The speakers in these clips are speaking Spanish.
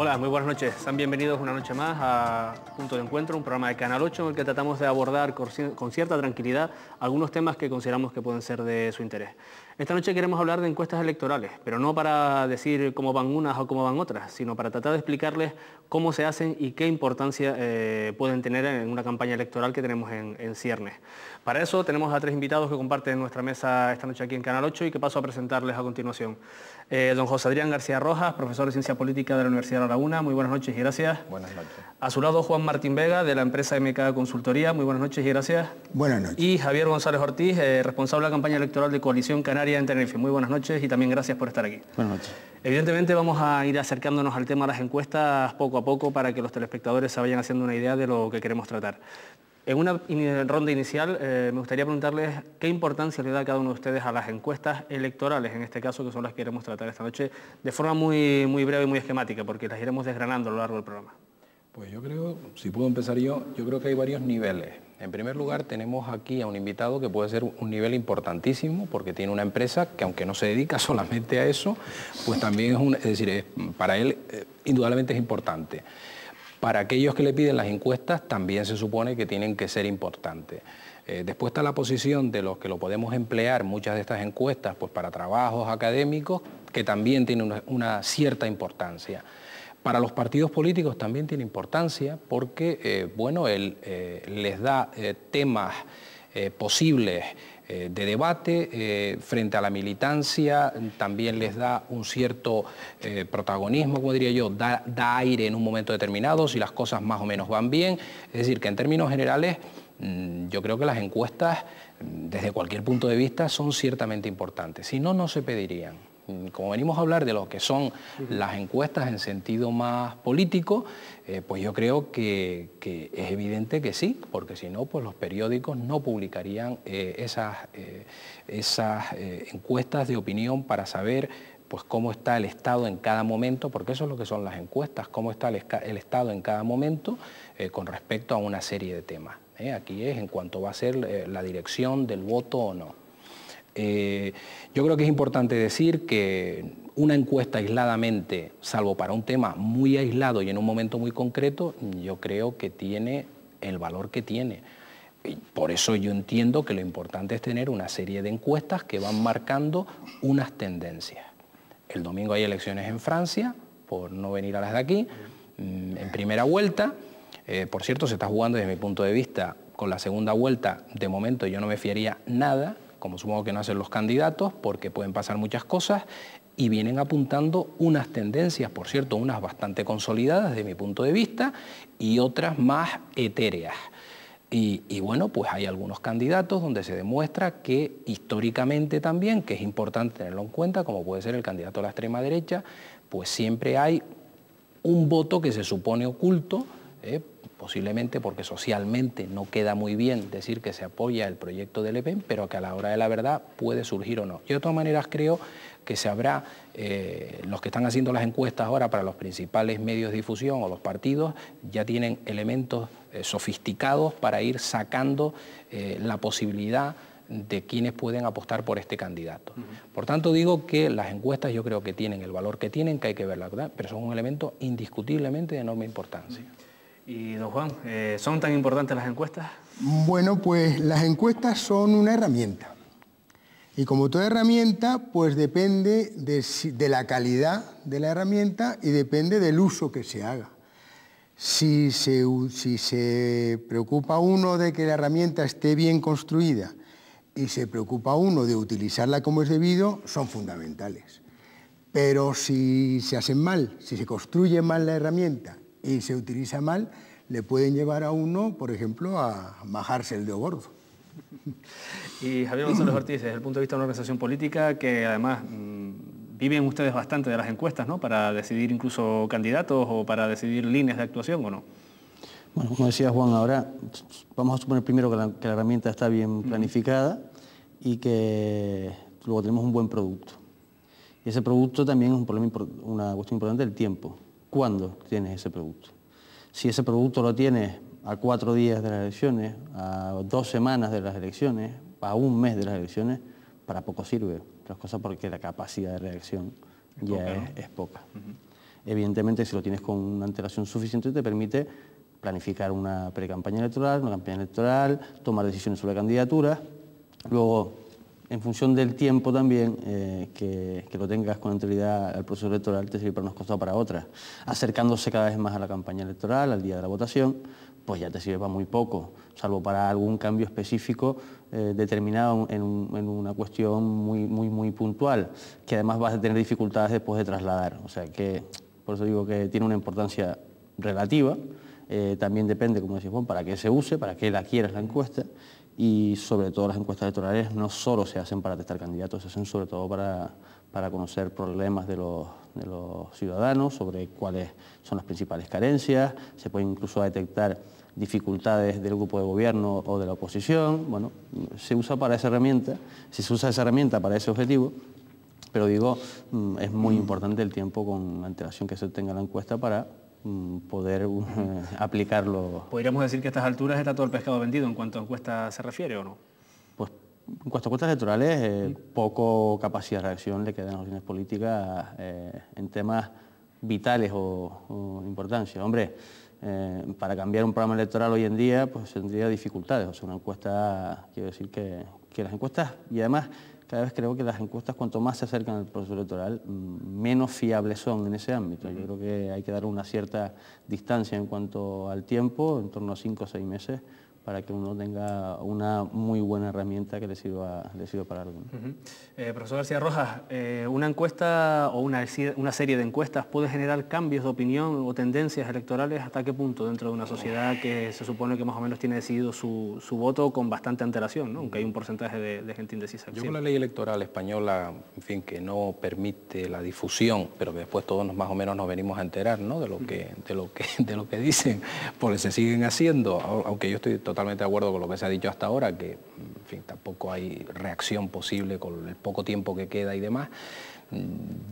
Hola, muy buenas noches. Sean bienvenidos una noche más a Punto de Encuentro, un programa de Canal 8 en el que tratamos de abordar con cierta tranquilidad algunos temas que consideramos que pueden ser de su interés. Esta noche queremos hablar de encuestas electorales, pero no para decir cómo van unas o cómo van otras, sino para tratar de explicarles cómo se hacen y qué importancia pueden tener en una campaña electoral que tenemos en ciernes. Para eso tenemos a tres invitados que comparten nuestra mesa esta noche aquí en Canal 8 y que paso a presentarles a continuación. Don José Adrián García Rojas, profesor de Ciencia Política de la Universidad de La Laguna. Muy buenas noches y gracias. Buenas noches. A su lado, Juan Martín Vega, de la empresa MK Consultoría. Muy buenas noches y gracias. Buenas noches. Y Javier González Ortiz, responsable de la campaña electoral de Coalición Canaria en Tenerife. Muy buenas noches y también gracias por estar aquí. Buenas noches. Evidentemente vamos a ir acercándonos al tema de las encuestas poco a poco para que los telespectadores se vayan haciendo una idea de lo que queremos tratar. En una ronda inicial me gustaría preguntarles qué importancia le da a cada uno de ustedes a las encuestas electorales, en este caso, que son las que queremos tratar esta noche, de forma muy breve y muy esquemática, porque las iremos desgranando a lo largo del programa. Pues yo creo, si puedo empezar yo creo que hay varios niveles. En primer lugar, tenemos aquí a un invitado que puede ser un nivel importantísimo, porque tiene una empresa que, aunque no se dedica solamente a eso, pues también para él indudablemente es importante. Para aquellos que le piden las encuestas también se supone que tienen que ser importantes. Después está la posición de los que lo podemos emplear, muchas de estas encuestas, pues para trabajos académicos, que también tienen una cierta importancia. Para los partidos políticos también tiene importancia porque, les da temas posibles de debate frente a la militancia, también les da un cierto protagonismo, como diría yo, da aire en un momento determinado, si las cosas más o menos van bien. Es decir, que en términos generales yo creo que las encuestas, desde cualquier punto de vista, son ciertamente importantes. Si no, no se pedirían. Como venimos a hablar de lo que son las encuestas en sentido más político, pues yo creo que es evidente que sí, porque si no, pues los periódicos no publicarían esas encuestas de opinión para saber pues cómo está el Estado en cada momento, porque eso es lo que son las encuestas, cómo está el Estado en cada momento con respecto a una serie de temas. Aquí es en cuanto va a ser la dirección del voto o no. Yo creo que es importante decir que una encuesta aisladamente, salvo para un tema muy aislado y en un momento muy concreto, yo creo que tiene el valor que tiene. Y por eso yo entiendo que lo importante es tener una serie de encuestas que van marcando unas tendencias. El domingo hay elecciones en Francia, por no venir a las de aquí, en primera vuelta. Por cierto, se está jugando desde mi punto de vista con la segunda vuelta. De momento yo no me fiaría nada, como supongo que no hacen los candidatos, porque pueden pasar muchas cosas, y vienen apuntando unas tendencias, por cierto, unas bastante consolidadas desde mi punto de vista, y otras más etéreas. Y bueno, pues hay algunos candidatos donde se demuestra que históricamente también, que es importante tenerlo en cuenta, como puede ser el candidato de la extrema derecha, pues siempre hay un voto que se supone oculto, posiblemente porque socialmente no queda muy bien decir que se apoya el proyecto de Le Pen, pero que a la hora de la verdad puede surgir o no. Yo de todas maneras creo que se habrá, los que están haciendo las encuestas ahora para los principales medios de difusión o los partidos, ya tienen elementos sofisticados para ir sacando la posibilidad de quienes pueden apostar por este candidato. Por tanto, digo que las encuestas yo creo que tienen el valor que tienen, que hay que verlas, ¿verdad? Pero son un elemento indiscutiblemente de enorme importancia. Y don Juan, ¿son tan importantes las encuestas? Bueno, pues las encuestas son una herramienta. Y como toda herramienta, pues depende de la calidad de la herramienta y depende del uso que se haga. Si se preocupa uno de que la herramienta esté bien construida y se preocupa uno de utilizarla como es debido, son fundamentales. Pero si se hacen mal, si se construye mal la herramienta y se utiliza mal, le pueden llevar a uno, por ejemplo, a bajarse el dedo gordo. Y Javier González Ortiz, desde el punto de vista de una organización política que además viven ustedes bastante de las encuestas, ¿no? Para decidir incluso candidatos o para decidir líneas de actuación, ¿o no? Bueno, como decía Juan, ahora vamos a suponer primero que la herramienta está bien planificada y que luego tenemos un buen producto. Y ese producto también es una cuestión importante del tiempo. ¿Cuándo tienes ese producto? Si ese producto lo tienes a 4 días de las elecciones, a 2 semanas de las elecciones, a 1 mes de las elecciones, para poco sirve las cosas porque la capacidad de reacción es poca. Evidentemente, si lo tienes con una antelación suficiente, te permite planificar una precampaña electoral, una campaña electoral, tomar decisiones sobre candidaturas. Luego, en función del tiempo también, que lo tengas con anterioridad al proceso electoral, te sirve para unas cosas o para otras. Acercándose cada vez más a la campaña electoral, al día de la votación, pues ya te sirve para muy poco, salvo para algún cambio específico determinado en una cuestión muy puntual, que además vas a tener dificultades después de trasladar. O sea que, por eso digo que tiene una importancia relativa. También depende, como decía Juan, para qué se use, para qué la quieras la encuesta, y sobre todo las encuestas electorales no solo se hacen para testar candidatos, se hacen sobre todo para conocer problemas de los ciudadanos, sobre cuáles son las principales carencias, se pueden incluso detectar dificultades del grupo de gobierno o de la oposición. Bueno, se usa para esa herramienta, si se usa esa herramienta para ese objetivo, pero digo, es muy importante el tiempo con antelación que se tenga la encuesta para poder aplicarlo. ¿Podríamos decir que a estas alturas está todo el pescado vendido en cuanto a encuestas se refiere o no? Pues en cuanto a encuestas electorales, poco capacidad de reacción le quedan a las opciones políticas en temas vitales o importancia. Hombre, para cambiar un programa electoral hoy en día, pues tendría dificultades. O sea, una encuesta, quiero decir que las encuestas, y además cada vez creo que las encuestas, cuanto más se acercan al proceso electoral, menos fiables son en ese ámbito. Yo creo que hay que dar una cierta distancia en cuanto al tiempo, en torno a 5 o 6 meses, para que uno tenga una muy buena herramienta que le sirva para algo. Profesor García Rojas, ¿una encuesta o una serie de encuestas puede generar cambios de opinión o tendencias electorales? ¿Hasta qué punto dentro de una sociedad que se supone que más o menos tiene decidido su voto con bastante antelación, ¿no? Aunque hay un porcentaje de gente indecisa? Yo con la ley electoral española, en fin, que no permite la difusión, pero que después todos más o menos nos venimos a enterar, ¿no?, de lo que dicen, porque se siguen haciendo, aunque yo estoy totalmente de acuerdo con lo que se ha dicho hasta ahora, que en fin, tampoco hay reacción posible con el poco tiempo que queda y demás.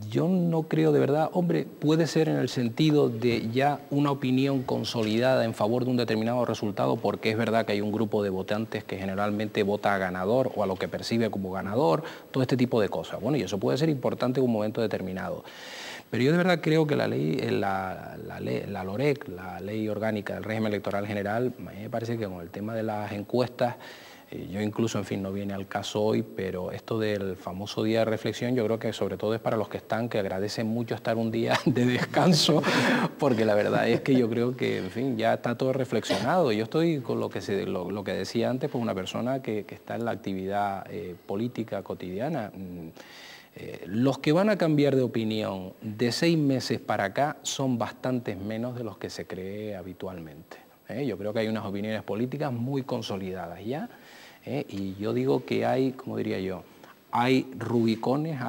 Yo no creo de verdad, hombre, puede ser en el sentido de ya una opinión consolidada en favor de un determinado resultado, porque es verdad que hay un grupo de votantes que generalmente vota a ganador o a lo que percibe como ganador, todo este tipo de cosas. Bueno, y eso puede ser importante en un momento determinado. Pero yo de verdad creo que la LOREC, la Ley Orgánica del Régimen Electoral General, me parece que con el tema de las encuestas, yo incluso, en fin, no viene al caso hoy, pero esto del famoso día de reflexión, yo creo que sobre todo es para los que agradecen mucho estar un día de descanso, porque la verdad es que yo creo que, en fin, ya está todo reflexionado. Yo estoy con lo que decía antes, pues una persona que está en la actividad política cotidiana. Los que van a cambiar de opinión de 6 meses para acá son bastantes menos de los que se cree habitualmente. Yo creo que hay unas opiniones políticas muy consolidadas ya, y yo digo que hay, como diría yo, hay rubicones,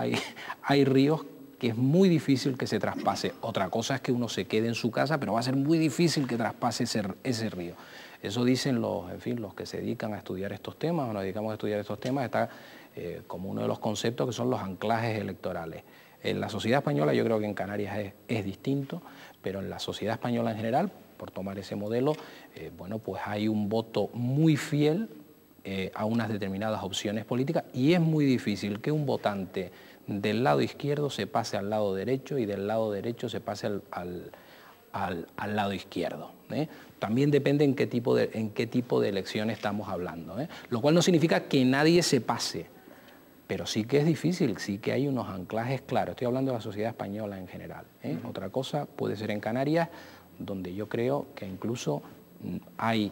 hay ríos que es muy difícil que se traspase. Otra cosa es que uno se quede en su casa, pero va a ser muy difícil que traspase ese río. Eso dicen los que se dedican a estudiar estos temas, o nos dedicamos a estudiar estos temas, está como uno de los conceptos que son los anclajes electorales. En la sociedad española, yo creo que en Canarias es distinto, pero en la sociedad española en general, por tomar ese modelo, bueno, pues hay un voto muy fiel a unas determinadas opciones políticas, y es muy difícil que un votante del lado izquierdo se pase al lado derecho y del lado derecho se pase al lado izquierdo. También depende en qué tipo de elección estamos hablando, lo cual no significa que nadie se pase, pero sí que es difícil, sí que hay unos anclajes claros. Estoy hablando de la sociedad española en general. Otra cosa puede ser en Canarias, donde yo creo que incluso hay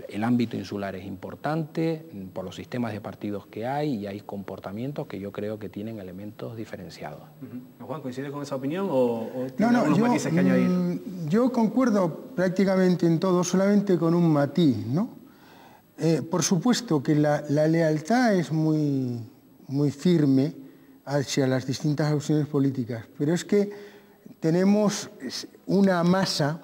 el ámbito insular es importante por los sistemas de partidos que hay, y hay comportamientos que yo creo que tienen elementos diferenciados. Juan, ¿coincide con esa opinión o tiene algunos matices que añadir? Yo concuerdo prácticamente en todo, solamente con un matiz, ¿no? Por supuesto que la lealtad es muy firme hacia las distintas opciones políticas, pero es que tenemos una masa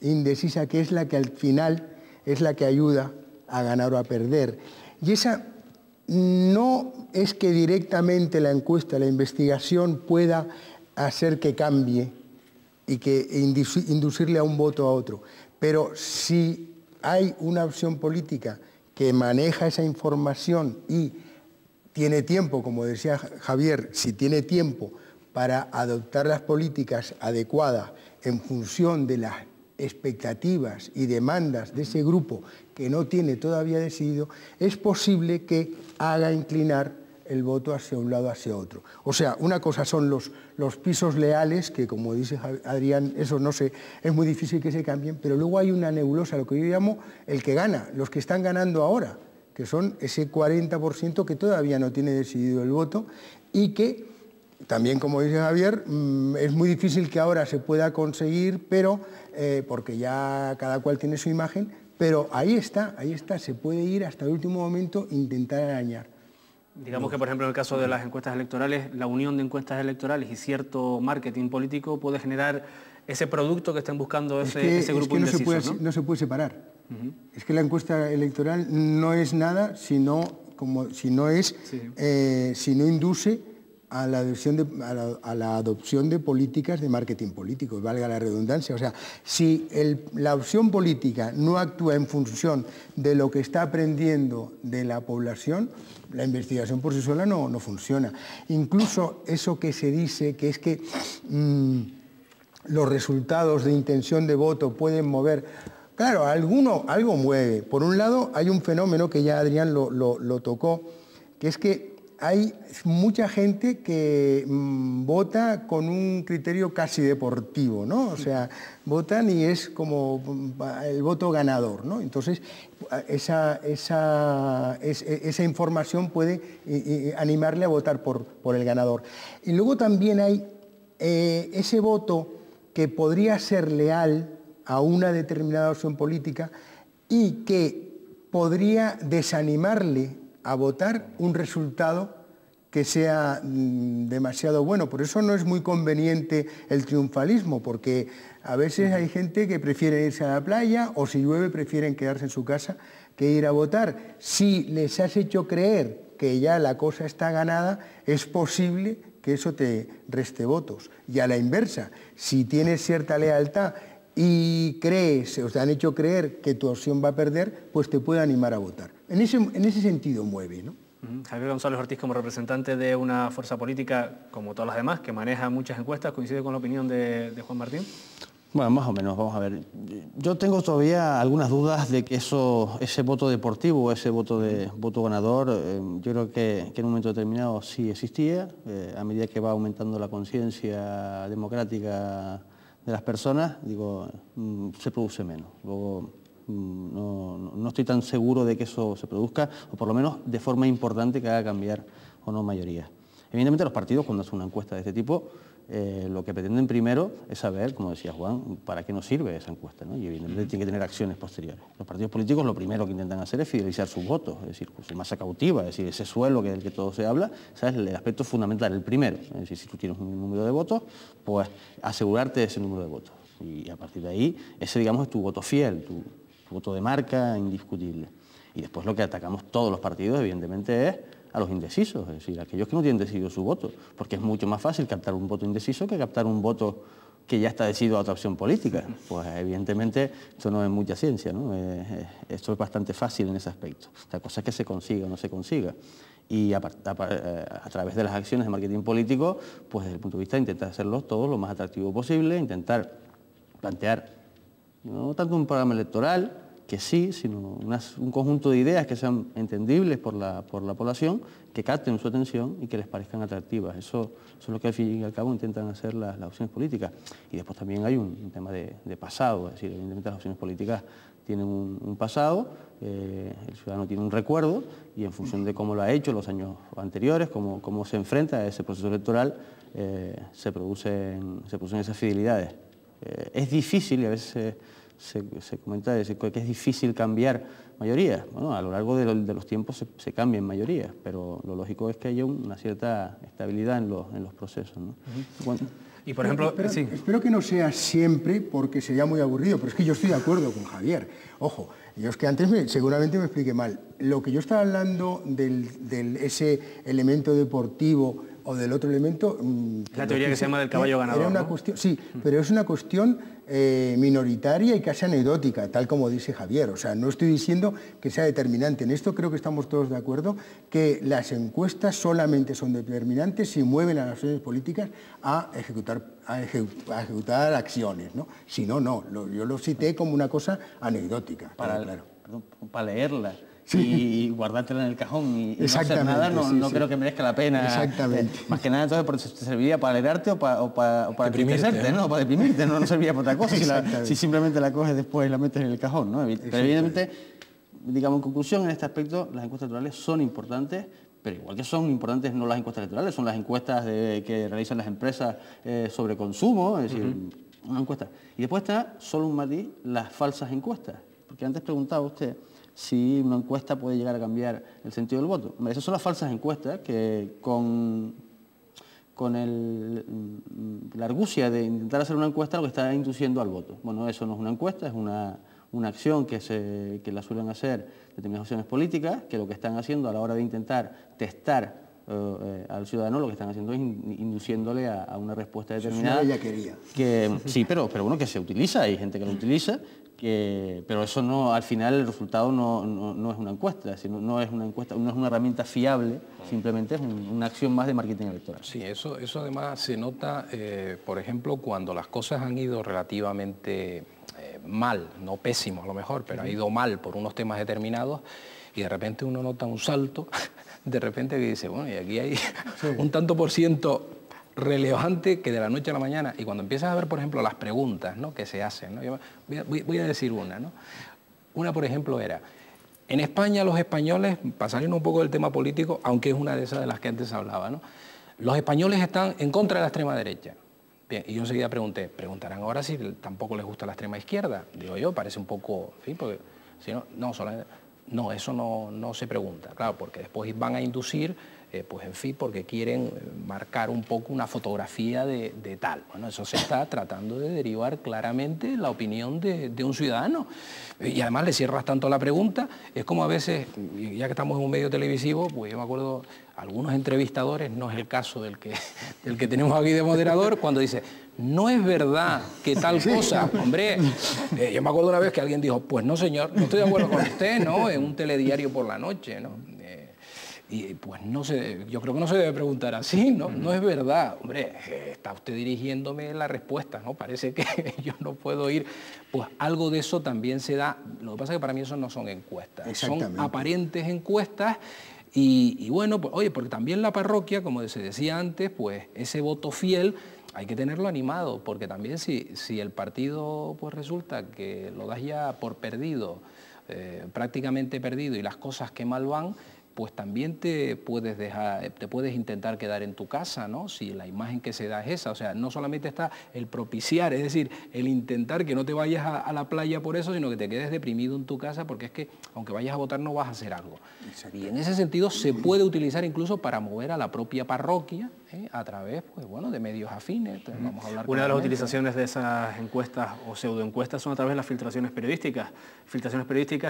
indecisa que es la que al final es la que ayuda a ganar o a perder. Y esa no es que directamente la encuesta, la investigación pueda hacer que cambie y que inducirle a un voto a otro, pero si hay una opción política que maneja esa información y tiene tiempo, como decía Javier, si tiene tiempo para adoptar las políticas adecuadas en función de las expectativas y demandas de ese grupo que no tiene todavía decidido, es posible que haga inclinar el voto hacia un lado o hacia otro. O sea, una cosa son los pisos leales, que como dice Adrián, eso no sé, es muy difícil que se cambien, pero luego hay una nebulosa, lo que yo llamo el que gana, los que están ganando ahora, que son ese 40% que todavía no tiene decidido el voto y que también, como dice Javier, es muy difícil que ahora se pueda conseguir, pero porque ya cada cual tiene su imagen, pero ahí está, se puede ir hasta el último momento e intentar arañar. Digamos que, por ejemplo, en el caso de las encuestas electorales, la unión de encuestas electorales y cierto marketing político puede generar ese producto que estén buscando ese grupo indeciso, ¿no? No se puede separar. Es que la encuesta electoral no es nada si no induce a la adopción de políticas de marketing político, valga la redundancia. O sea, si la opción política no actúa en función de lo que está aprendiendo de la población, la investigación por sí sola no funciona. Incluso eso que se dice, que es que los resultados de intención de voto pueden mover. Claro, algo mueve. Por un lado, hay un fenómeno que ya Adrián lo tocó, que es que hay mucha gente que vota con un criterio casi deportivo, ¿no? O sea, votan y es como el voto ganador, ¿no? Entonces, esa información puede animarle a votar por el ganador. Y luego también hay ese voto que podría ser leal a una determinada opción política y que podría desanimarle a votar un resultado que sea demasiado bueno. Por eso no es muy conveniente el triunfalismo, porque a veces hay gente que prefiere irse a la playa o si llueve prefieren quedarse en su casa que ir a votar. Si les has hecho creer que ya la cosa está ganada, es posible que eso te reste votos. Y a la inversa, si tienes cierta lealtad y crees, o te han hecho creer que tu opción va a perder, pues te puede animar a votar. En ese sentido mueve, ¿no? Javier González Ortiz, como representante de una fuerza política, como todas las demás, que maneja muchas encuestas, ¿coincide con la opinión de Juan Martín? Bueno, más o menos, vamos a ver. Yo tengo todavía algunas dudas de que ese voto deportivo, ese voto ganador, yo creo que en un momento determinado sí existía. A medida que va aumentando la conciencia democrática de las personas, se produce menos. Luego, no estoy tan seguro de que eso se produzca, o por lo menos de forma importante que haga cambiar o no mayoría. Evidentemente los partidos, cuando hacen una encuesta de este tipo, lo que pretenden primero es saber, como decía Juan, para qué nos sirve esa encuesta, ¿no? Y evidentemente tiene que tener acciones posteriores. Los partidos políticos lo primero que intentan hacer es fidelizar sus votos, es decir, su masa cautiva, es decir, ese suelo del que todo se habla, ¿sabes? El aspecto fundamental, el primero. Es decir, si tú tienes un número de votos, pues asegurarte de ese número de votos. Y a partir de ahí, ese, digamos, es tu voto fiel, tu voto de marca indiscutible. Y después lo que atacamos todos los partidos, evidentemente, es a los indecisos, es decir, a aquellos que no tienen decidido su voto, porque es mucho más fácil captar un voto indeciso que captar un voto que ya está decidido a otra opción política. Pues evidentemente esto no es mucha ciencia, ¿no? Esto es bastante fácil en ese aspecto. La cosa es que se consiga o no se consiga. Y a través de las acciones de marketing político, pues desde el punto de vista de intentar hacerlos todos lo más atractivo posible, intentar plantear no tanto un programa electoral, que sí, sino un conjunto de ideas que sean entendibles por la población, que capten su atención y que les parezcan atractivas. Eso es lo que al fin y al cabo intentan hacer las opciones políticas. Y después también hay un tema de pasado, es decir, evidentemente las opciones políticas tienen un pasado, el ciudadano tiene un recuerdo y en función de cómo lo ha hecho los años anteriores, cómo se enfrenta a ese proceso electoral, se producen esas fidelidades. Es difícil, y a veces se comenta que es difícil cambiar mayorías. Bueno, a lo largo de los tiempos se cambian mayorías, pero lo lógico es que haya una cierta estabilidad en los procesos, ¿no? Bueno, y por ejemplo, espero que no sea siempre, porque sería muy aburrido, pero es que yo estoy de acuerdo con Javier. Ojo, yo es que antes seguramente me expliqué mal. Lo que yo estaba hablando de ese elemento deportivo o del otro elemento... La teoría que se llama del caballo ganador, era una ¿no? cuestión, sí, pero es una cuestión minoritaria y casi anecdótica, tal como dice Javier. O sea, no estoy diciendo que sea determinante. En esto creo que estamos todos de acuerdo, que las encuestas solamente son determinantes si mueven a las acciones políticas a ejecutar acciones, ¿no? Si no, no. Yo lo cité como una cosa anecdótica. Para leerla. Sí. Y guardártela en el cajón y no hacer nada, no creo que merezca la pena. Exactamente. Más que nada, entonces, ¿te serviría para alegrarte o para deprimirte, ¿no? Para deprimirte, no serviría para otra cosa si simplemente la coges después y la metes en el cajón, ¿no? Pero evidentemente, digamos, en conclusión, en este aspecto, las encuestas electorales son importantes, pero igual que son importantes no las encuestas electorales, son las encuestas que realizan las empresas sobre consumo, es decir, una encuesta. Y después está, solo un matiz, las falsas encuestas. Porque antes preguntaba usted si una encuesta puede llegar a cambiar el sentido del voto. Esas son las falsas encuestas que con la argucia de intentar hacer una encuesta lo que está induciendo al voto. Bueno, eso no es una encuesta, es una acción que la suelen hacer determinadas acciones políticas, que lo que están haciendo a la hora de intentar testar al ciudadano, lo que están haciendo es induciéndole a una respuesta determinada. Eso es una bellaquería. Sí, pero bueno, que se utiliza, hay gente que lo utiliza, pero eso no, al final el resultado no es una encuesta, no es una encuesta, no es una herramienta fiable, simplemente es una acción más de marketing electoral. Sí, eso además se nota, por ejemplo, cuando las cosas han ido relativamente mal, no pésimo a lo mejor, pero ha ido mal por unos temas determinados y de repente uno nota un salto, de repente que dice, bueno, y aquí hay un tanto por ciento relevante que de la noche a la mañana, y cuando empiezas a ver, por ejemplo, las preguntas, ¿no?, que se hacen, ¿no? Yo voy a decir una, ¿no? Una, por ejemplo, era, en España los españoles, para salir un poco del tema político, aunque es una de esas de las que antes hablaba, ¿no?, los españoles están en contra de la extrema derecha. Bien, y yo enseguida preguntarán ahora si tampoco les gusta la extrema izquierda. Digo yo, parece un poco, en fin, porque si no, no, eso no se pregunta, claro, porque después van a inducir, pues en fin, porque quieren marcar un poco una fotografía de tal. Bueno, eso se está tratando de derivar claramente la opinión de un ciudadano. Y además le cierras tanto la pregunta, es como a veces, ya que estamos en un medio televisivo, pues yo me acuerdo, algunos entrevistadores, no es el caso del que tenemos aquí de moderador, cuando dice, no es verdad que tal cosa, hombre, yo me acuerdo una vez que alguien dijo, pues no señor, no estoy de acuerdo con usted, ¿no?, en un telediario por la noche, ¿no? Y pues no sé, yo creo que no se debe preguntar así, ¿no? No es verdad. Hombre, está usted dirigiéndome la respuesta, ¿no? Parece que yo no puedo ir. Pues algo de eso también se da. Lo que pasa es que para mí eso no son encuestas. Son aparentes encuestas. Y bueno, pues, oye, porque también la parroquia, como se decía antes, pues ese voto fiel hay que tenerlo animado, porque también si el partido pues resulta que lo das ya por perdido, prácticamente perdido, y las cosas que mal van, pues también te puedes intentar quedar en tu casa, ¿no?, si la imagen que se da es esa. O sea, no solamente está el propiciar, es decir, el intentar que no te vayas a la playa por eso, sino que te quedes deprimido en tu casa, porque es que aunque vayas a votar no vas a hacer algo. Y en ese sentido se puede utilizar incluso para mover a la propia parroquia, a través, pues bueno, de medios afines. Entonces, vamos a hablar. Una de las utilizaciones de esas encuestas o pseudoencuestas son a través de las filtraciones periodísticas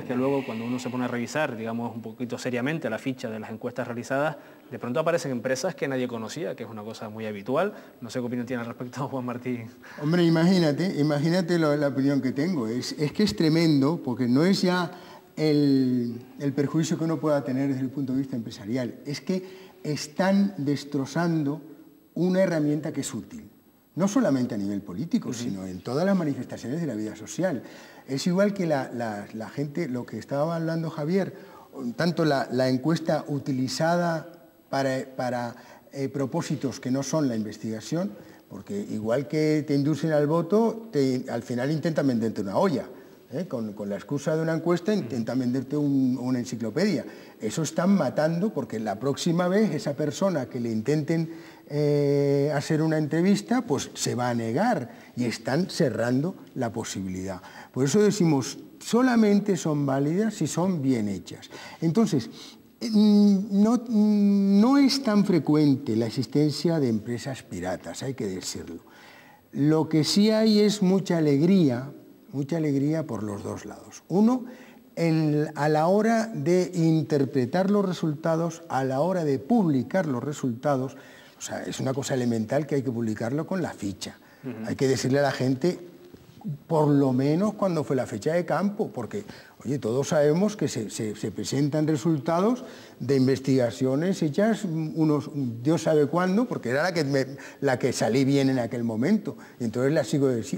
que luego, cuando uno se pone a revisar, digamos, un poquito seriamente la ficha de las encuestas realizadas, de pronto aparecen empresas que nadie conocía, que es una cosa muy habitual. No sé qué opinión tiene al respecto Juan Martín. Hombre, imagínate la opinión que tengo. Es que es tremendo, porque no es ya el perjuicio que uno pueda tener desde el punto de vista empresarial, es que están destrozando una herramienta que es útil, no solamente a nivel político, sino en todas las manifestaciones de la vida social. Es igual que la gente, lo que estaba hablando Javier, tanto la encuesta utilizada para propósitos que no son la investigación, porque igual que te inducen al voto, al final intentan venderte una olla. Con la excusa de una encuesta intentan venderte una enciclopedia. Eso están matando, porque la próxima vez esa persona que le intenten hacer una entrevista, pues se va a negar, y están cerrando la posibilidad. Por eso decimos, solamente son válidas si son bien hechas. Entonces, no es tan frecuente la existencia de empresas piratas, hay que decirlo. Lo que sí hay es mucha alegría por los dos lados. Uno, a la hora de interpretar los resultados, a la hora de publicar los resultados, O sea, es una cosa elemental que hay que publicarlo con la ficha. Hay que decirle a la gente, por lo menos cuando fue la fecha de campo, porque, oye, todos sabemos que se presentan resultados de investigaciones hechas Dios sabe cuándo, porque era la que salí bien en aquel momento, y entonces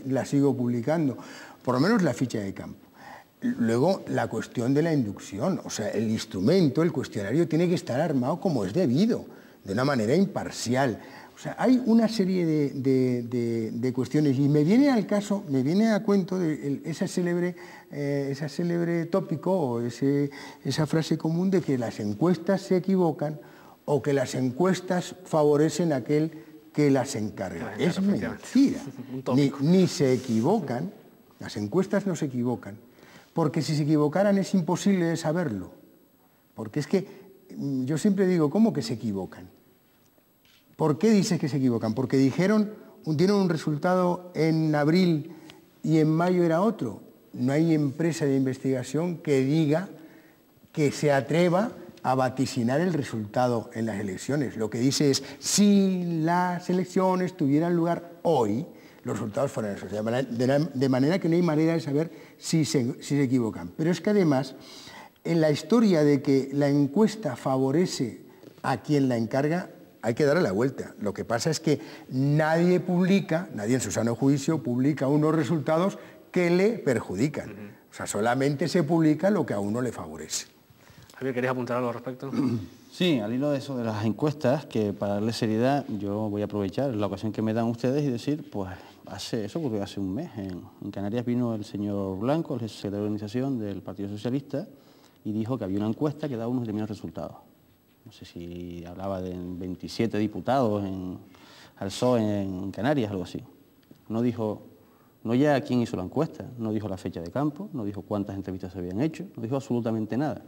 la sigo publicando, por lo menos la ficha de campo. Luego, la cuestión de la inducción, o sea, el instrumento, el cuestionario, tiene que estar armado como es debido, de una manera imparcial. O sea, hay una serie de cuestiones, y me viene a cuento de ese célebre tópico o esa frase común de que las encuestas se equivocan o que las encuestas favorecen a aquel que las encarga. Es mentira. Ni se equivocan, las encuestas no se equivocan, porque si se equivocaran es imposible de saberlo. Porque es que yo siempre digo, ¿cómo que se equivocan? ¿Por qué dices que se equivocan? Porque dieron un resultado en abril y en mayo era otro. No hay empresa de investigación que diga, que se atreva a vaticinar el resultado en las elecciones. Lo que dice es, si las elecciones tuvieran lugar hoy, los resultados fueran esos. De manera que no hay manera de saber si se equivocan. Pero es que además, en la historia de que la encuesta favorece a quien la encarga, hay que darle la vuelta. Lo que pasa es que nadie en su sano juicio, publica unos resultados que le perjudican. O sea, solamente se publica lo que a uno le favorece. Javier, ¿querías apuntar algo al respecto? Sí, al hilo de eso de las encuestas, que para darle seriedad yo voy a aprovechar la ocasión que me dan ustedes y decir, pues eso ocurrió hace un mes. En Canarias vino el señor Blanco, el secretario de organización del Partido Socialista, y dijo que había una encuesta que daba unos determinados resultados. No sé si hablaba de 27 diputados al PSOE en Canarias, algo así. No dijo, no ya quién hizo la encuesta, no dijo la fecha de campo, no dijo cuántas entrevistas se habían hecho, no dijo absolutamente nada.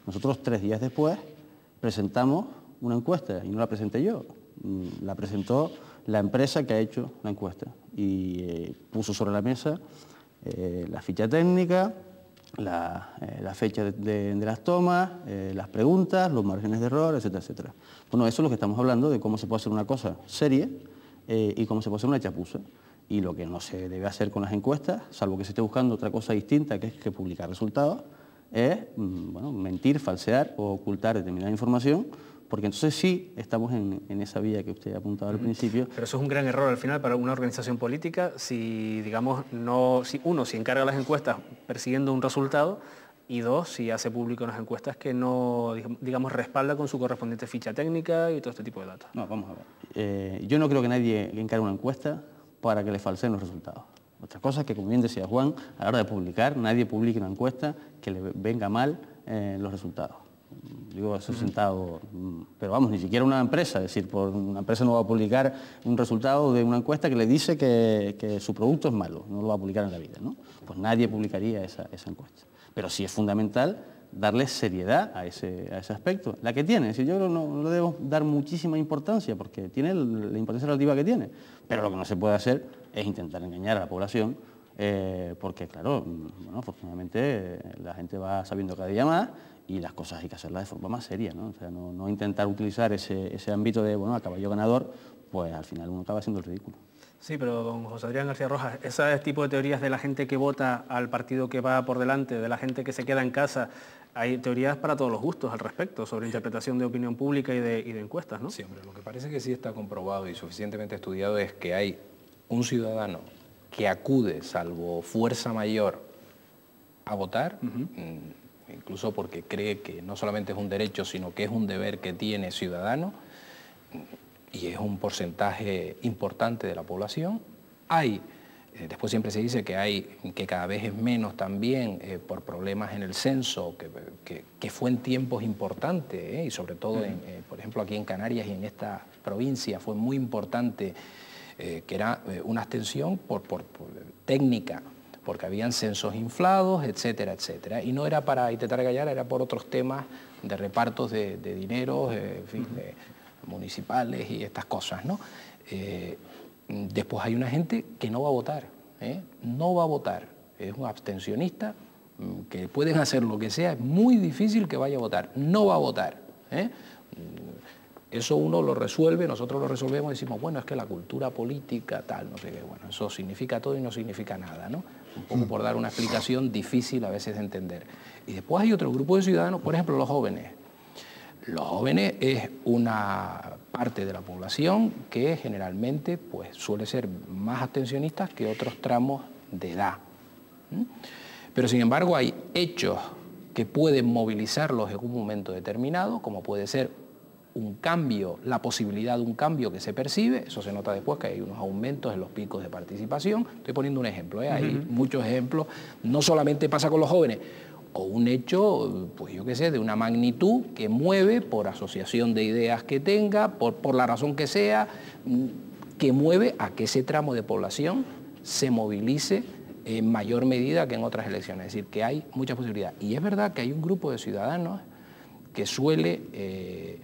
Nosotros 3 días después presentamos una encuesta, y no la presenté yo, la presentó la empresa que ha hecho la encuesta y puso sobre la mesa la ficha técnica, la fecha de las tomas, las preguntas, los márgenes de error, etcétera, etcétera. Bueno, eso es lo que estamos hablando, de cómo se puede hacer una cosa seria y cómo se puede hacer una chapuza. Y lo que no se debe hacer con las encuestas, salvo que se esté buscando otra cosa distinta, que es que publicar resultados, es mentir, falsear o ocultar determinada información, porque entonces sí estamos en esa vía que usted apuntaba al principio. Pero eso es un gran error al final para una organización política, si digamos si encarga las encuestas persiguiendo un resultado, y 2, si hace público unas encuestas que no, digamos, respalda con su correspondiente ficha técnica y todo este tipo de datos. No, vamos a ver. Yo no creo que nadie encargue una encuesta para que le falseen los resultados. Otra cosa es que, como bien decía Juan, a la hora de publicar, nadie publique una encuesta que le venga mal los resultados. Digo eso sentado, pero vamos, ni siquiera una empresa, es decir, una empresa no va a publicar un resultado de una encuesta que le dice que su producto es malo, no lo va a publicar en la vida, ¿no? Pues nadie publicaría esa encuesta. Pero sí es fundamental darle seriedad a ese aspecto, la que tiene. Es decir, yo creo que no le debemos dar muchísima importancia porque tiene la importancia relativa que tiene, pero lo que no se puede hacer es intentar engañar a la población porque, claro, afortunadamente la gente va sabiendo cada día más y las cosas hay que hacerlas de forma más seria, ¿no? O sea, no intentar utilizar ese ámbito de, a caballo ganador, pues al final uno acaba haciendo el ridículo. Sí, pero don José Adrián García Rojas, ese tipo de teorías de la gente que vota al partido que va por delante, de la gente que se queda en casa, hay teorías para todos los gustos al respecto, sobre interpretación de opinión pública y de encuestas, ¿no? Sí, hombre, lo que parece que sí está comprobado y suficientemente estudiado es que hay un ciudadano que acude, salvo fuerza mayor, a votar, incluso porque cree que no solamente es un derecho, sino que es un deber que tiene ciudadano, y es un porcentaje importante de la población. Después siempre se dice que cada vez es menos también por problemas en el censo, que fue en tiempos importantes, y sobre todo, por ejemplo, aquí en Canarias y en esta provincia fue muy importante, que era una abstención por técnica, porque habían censos inflados, etcétera, etcétera. Y no era para intentar callar, era por otros temas de repartos de dinero, en fin, municipales y estas cosas, ¿no? Después hay una gente que no va a votar, no va a votar, es un abstencionista, que pueden hacer lo que sea, es muy difícil que vaya a votar, no va a votar, Eso uno lo resuelve, nosotros lo resolvemos y decimos, bueno, es que la cultura política, tal, no sé qué, bueno, eso significa todo y no significa nada, ¿no? Un poco por dar una explicación difícil a veces de entender. Y después hay otro grupo de ciudadanos, por ejemplo, los jóvenes. Los jóvenes es una parte de la población que generalmente pues, suele ser más abstencionistas que otros tramos de edad. Pero sin embargo hay hechos que pueden movilizarlos en un momento determinado, como puede ser un cambio, la posibilidad de un cambio que se percibe, eso se nota después que hay unos aumentos en los picos de participación. Estoy poniendo un ejemplo, hay muchos ejemplos, no solamente pasa con los jóvenes, o un hecho, pues yo qué sé, de una magnitud que mueve por asociación de ideas que tenga, por la razón que sea, que mueve a que ese tramo de población se movilice en mayor medida que en otras elecciones. Es decir, que hay mucha posibilidad. Y es verdad que hay un grupo de ciudadanos que suele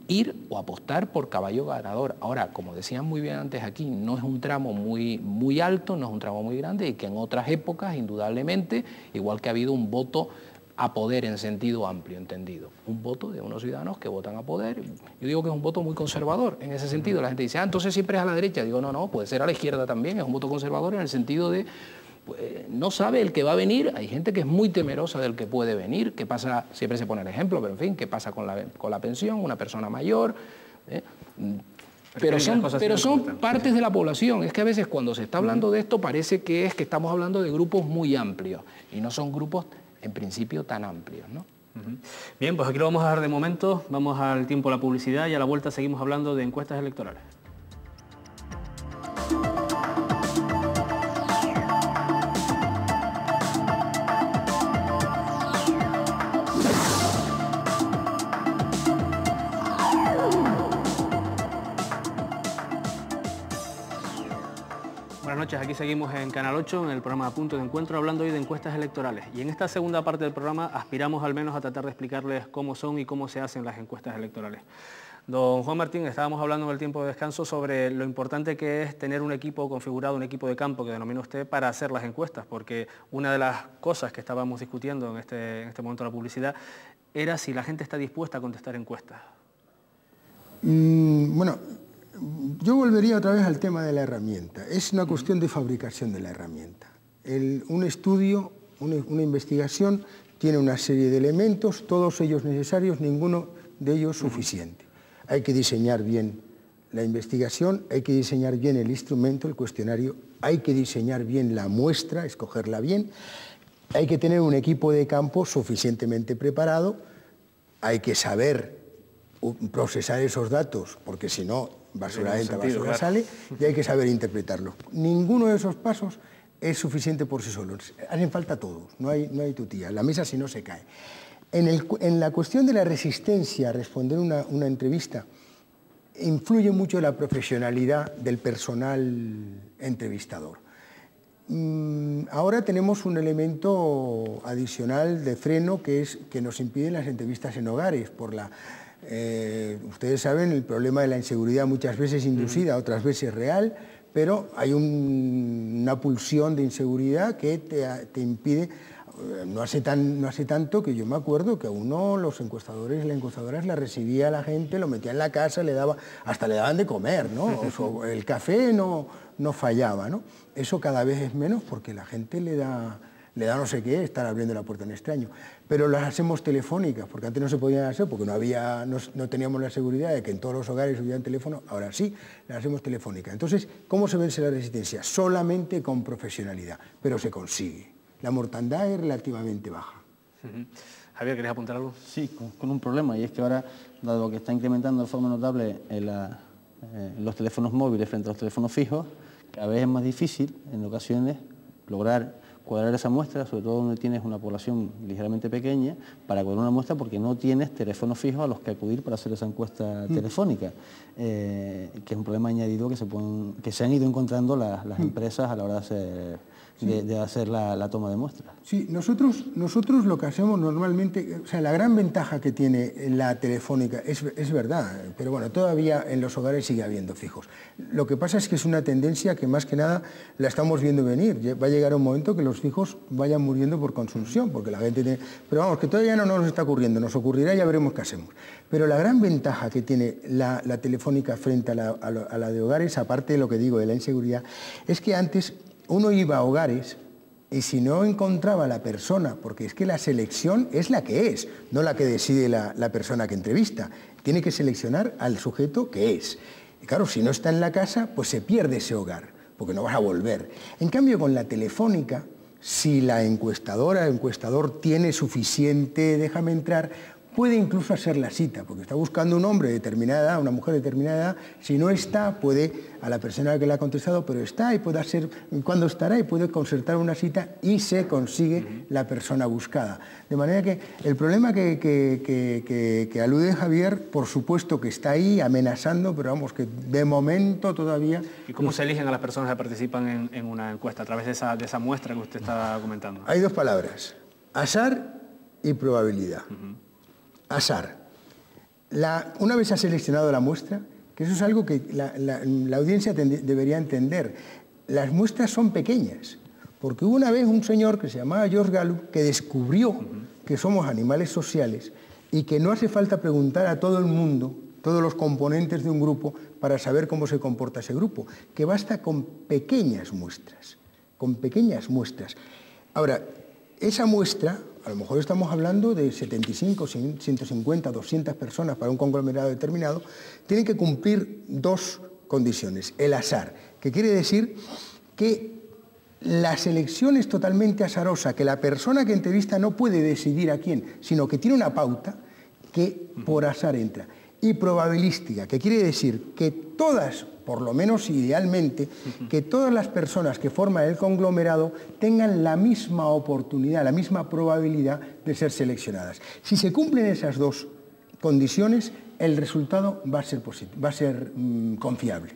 ir o apostar por caballo ganador. Ahora, como decían muy bien antes aquí, no es un tramo muy alto, no es un tramo muy grande, y que en otras épocas, indudablemente, igual que ha habido un voto a poder en sentido amplio, entendido. Un voto de unos ciudadanos que votan a poder. Yo digo que es un voto muy conservador en ese sentido. La gente dice, entonces siempre es a la derecha. Digo, no, puede ser a la izquierda también, es un voto conservador en el sentido de pues, no sabe el que va a venir, hay gente que es muy temerosa del que puede venir, qué pasa, siempre se pone el ejemplo, pero en fin, qué pasa con la pensión, una persona mayor, pero son partes de la población. Es que a veces cuando se está hablando de esto parece que estamos hablando de grupos muy amplios, y no son grupos en principio tan amplios, ¿no? Bien, pues aquí lo vamos a dejar de momento, vamos al tiempo de la publicidad y a la vuelta seguimos hablando de encuestas electorales. Buenas noches, aquí seguimos en Canal 8, en el programa Punto de Encuentro, hablando hoy de encuestas electorales. Y en esta segunda parte del programa aspiramos al menos a tratar de explicarles cómo son y cómo se hacen las encuestas electorales. Don Juan Martín, estábamos hablando en el tiempo de descanso sobre lo importante que es tener un equipo configurado, un equipo de campo que denomina usted, para hacer las encuestas, porque una de las cosas que estábamos discutiendo en este momento de la publicidad era si la gente está dispuesta a contestar encuestas. Bueno, yo volvería otra vez al tema de la herramienta. Es una cuestión de fabricación de la herramienta. Un estudio, una investigación, tiene una serie de elementos, todos ellos necesarios, ninguno de ellos suficiente. Hay que diseñar bien la investigación, hay que diseñar bien el instrumento, el cuestionario, hay que diseñar bien la muestra, escogerla bien, hay que tener un equipo de campo suficientemente preparado, hay que saber procesar esos datos, porque si no, basura entra, basura sale, y hay que saber interpretarlo. Ninguno de esos pasos es suficiente por sí solos. Hacen falta todos, no hay tutía. La mesa si no se cae. En la cuestión de la resistencia a responder una entrevista, influye mucho la profesionalidad del personal entrevistador. Ahora tenemos un elemento adicional de freno que nos impiden las entrevistas en hogares por la... ustedes saben, el problema de la inseguridad muchas veces inducida, otras veces real, pero hay una pulsión de inseguridad que te impide. No hace tanto que yo me acuerdo que a uno los encuestadores y las encuestadoras la recibía a la gente, lo metía en la casa, hasta le daban de comer, ¿no? El café no fallaba, ¿no? Eso cada vez es menos porque la gente le da no sé qué, estar abriendo la puerta en extraño. Pero las hacemos telefónicas, porque antes no se podían hacer, porque no teníamos la seguridad de que en todos los hogares hubieran teléfono, ahora sí, las hacemos telefónicas. Entonces, ¿cómo se vence la resistencia? Solamente con profesionalidad, pero se consigue. La mortandad es relativamente baja. Javier, ¿querías apuntar algo? Sí, con un problema, y es que ahora, dado que está incrementando de forma notable los teléfonos móviles frente a los teléfonos fijos, cada vez es más difícil, en ocasiones, lograr cuadrar esa muestra, sobre todo donde tienes una población ligeramente pequeña, para cuadrar una muestra porque no tienes teléfonos fijos a los que acudir para hacer esa encuesta telefónica, que es un problema añadido que se han ido encontrando las empresas a la hora de hacer la toma de muestras. Sí, nosotros lo que hacemos normalmente, o sea, la gran ventaja que tiene la telefónica es verdad, pero bueno, todavía en los hogares sigue habiendo fijos. Lo que pasa es que es una tendencia que más que nada la estamos viendo venir. Va a llegar un momento que los nuestros hijos vayan muriendo por consumición, porque la gente tiene... Pero vamos, que todavía no nos está ocurriendo, nos ocurrirá y ya veremos qué hacemos. Pero la gran ventaja que tiene la telefónica frente a la de hogares, aparte de lo que digo de la inseguridad, es que antes uno iba a hogares y si no encontraba a la persona, porque es que la selección es la que es, no la que decide la persona que entrevista. Tiene que seleccionar al sujeto que es. Y claro, si no está en la casa, pues se pierde ese hogar, porque no vas a volver. En cambio, con la telefónica, si la encuestadora o encuestador tiene suficiente déjame entrar, puede incluso hacer la cita, porque está buscando un hombre de determinada edad, una mujer de determinada edad, si no está, puede, a la persona que le ha contestado, pero está y puede hacer, cuando estará y puede concertar una cita y se consigue la persona buscada. De manera que el problema que alude Javier, por supuesto que está ahí amenazando, pero vamos, que de momento todavía... ¿Y cómo se eligen a las personas que participan en una encuesta, a través de esa muestra que usted está comentando? Hay dos palabras, azar y probabilidad. Azar. Una vez ha seleccionado la muestra, que eso es algo que la audiencia debería entender, las muestras son pequeñas, porque hubo una vez un señor que se llamaba George Gallup que descubrió que somos animales sociales y que no hace falta preguntar a todo el mundo, todos los componentes de un grupo, para saber cómo se comporta ese grupo, que basta con pequeñas muestras, con pequeñas muestras. Ahora, esa muestra, a lo mejor estamos hablando de 75, 150, 200 personas para un conglomerado determinado, tienen que cumplir dos condiciones. El azar, que quiere decir que la selección es totalmente azarosa, que la persona que entrevista no puede decidir a quién, sino que tiene una pauta que por azar entra. Y probabilística, que quiere decir que todas, por lo menos idealmente, que todas las personas que forman el conglomerado tengan la misma oportunidad, la misma probabilidad de ser seleccionadas. Si se cumplen esas dos condiciones, el resultado va a ser confiable.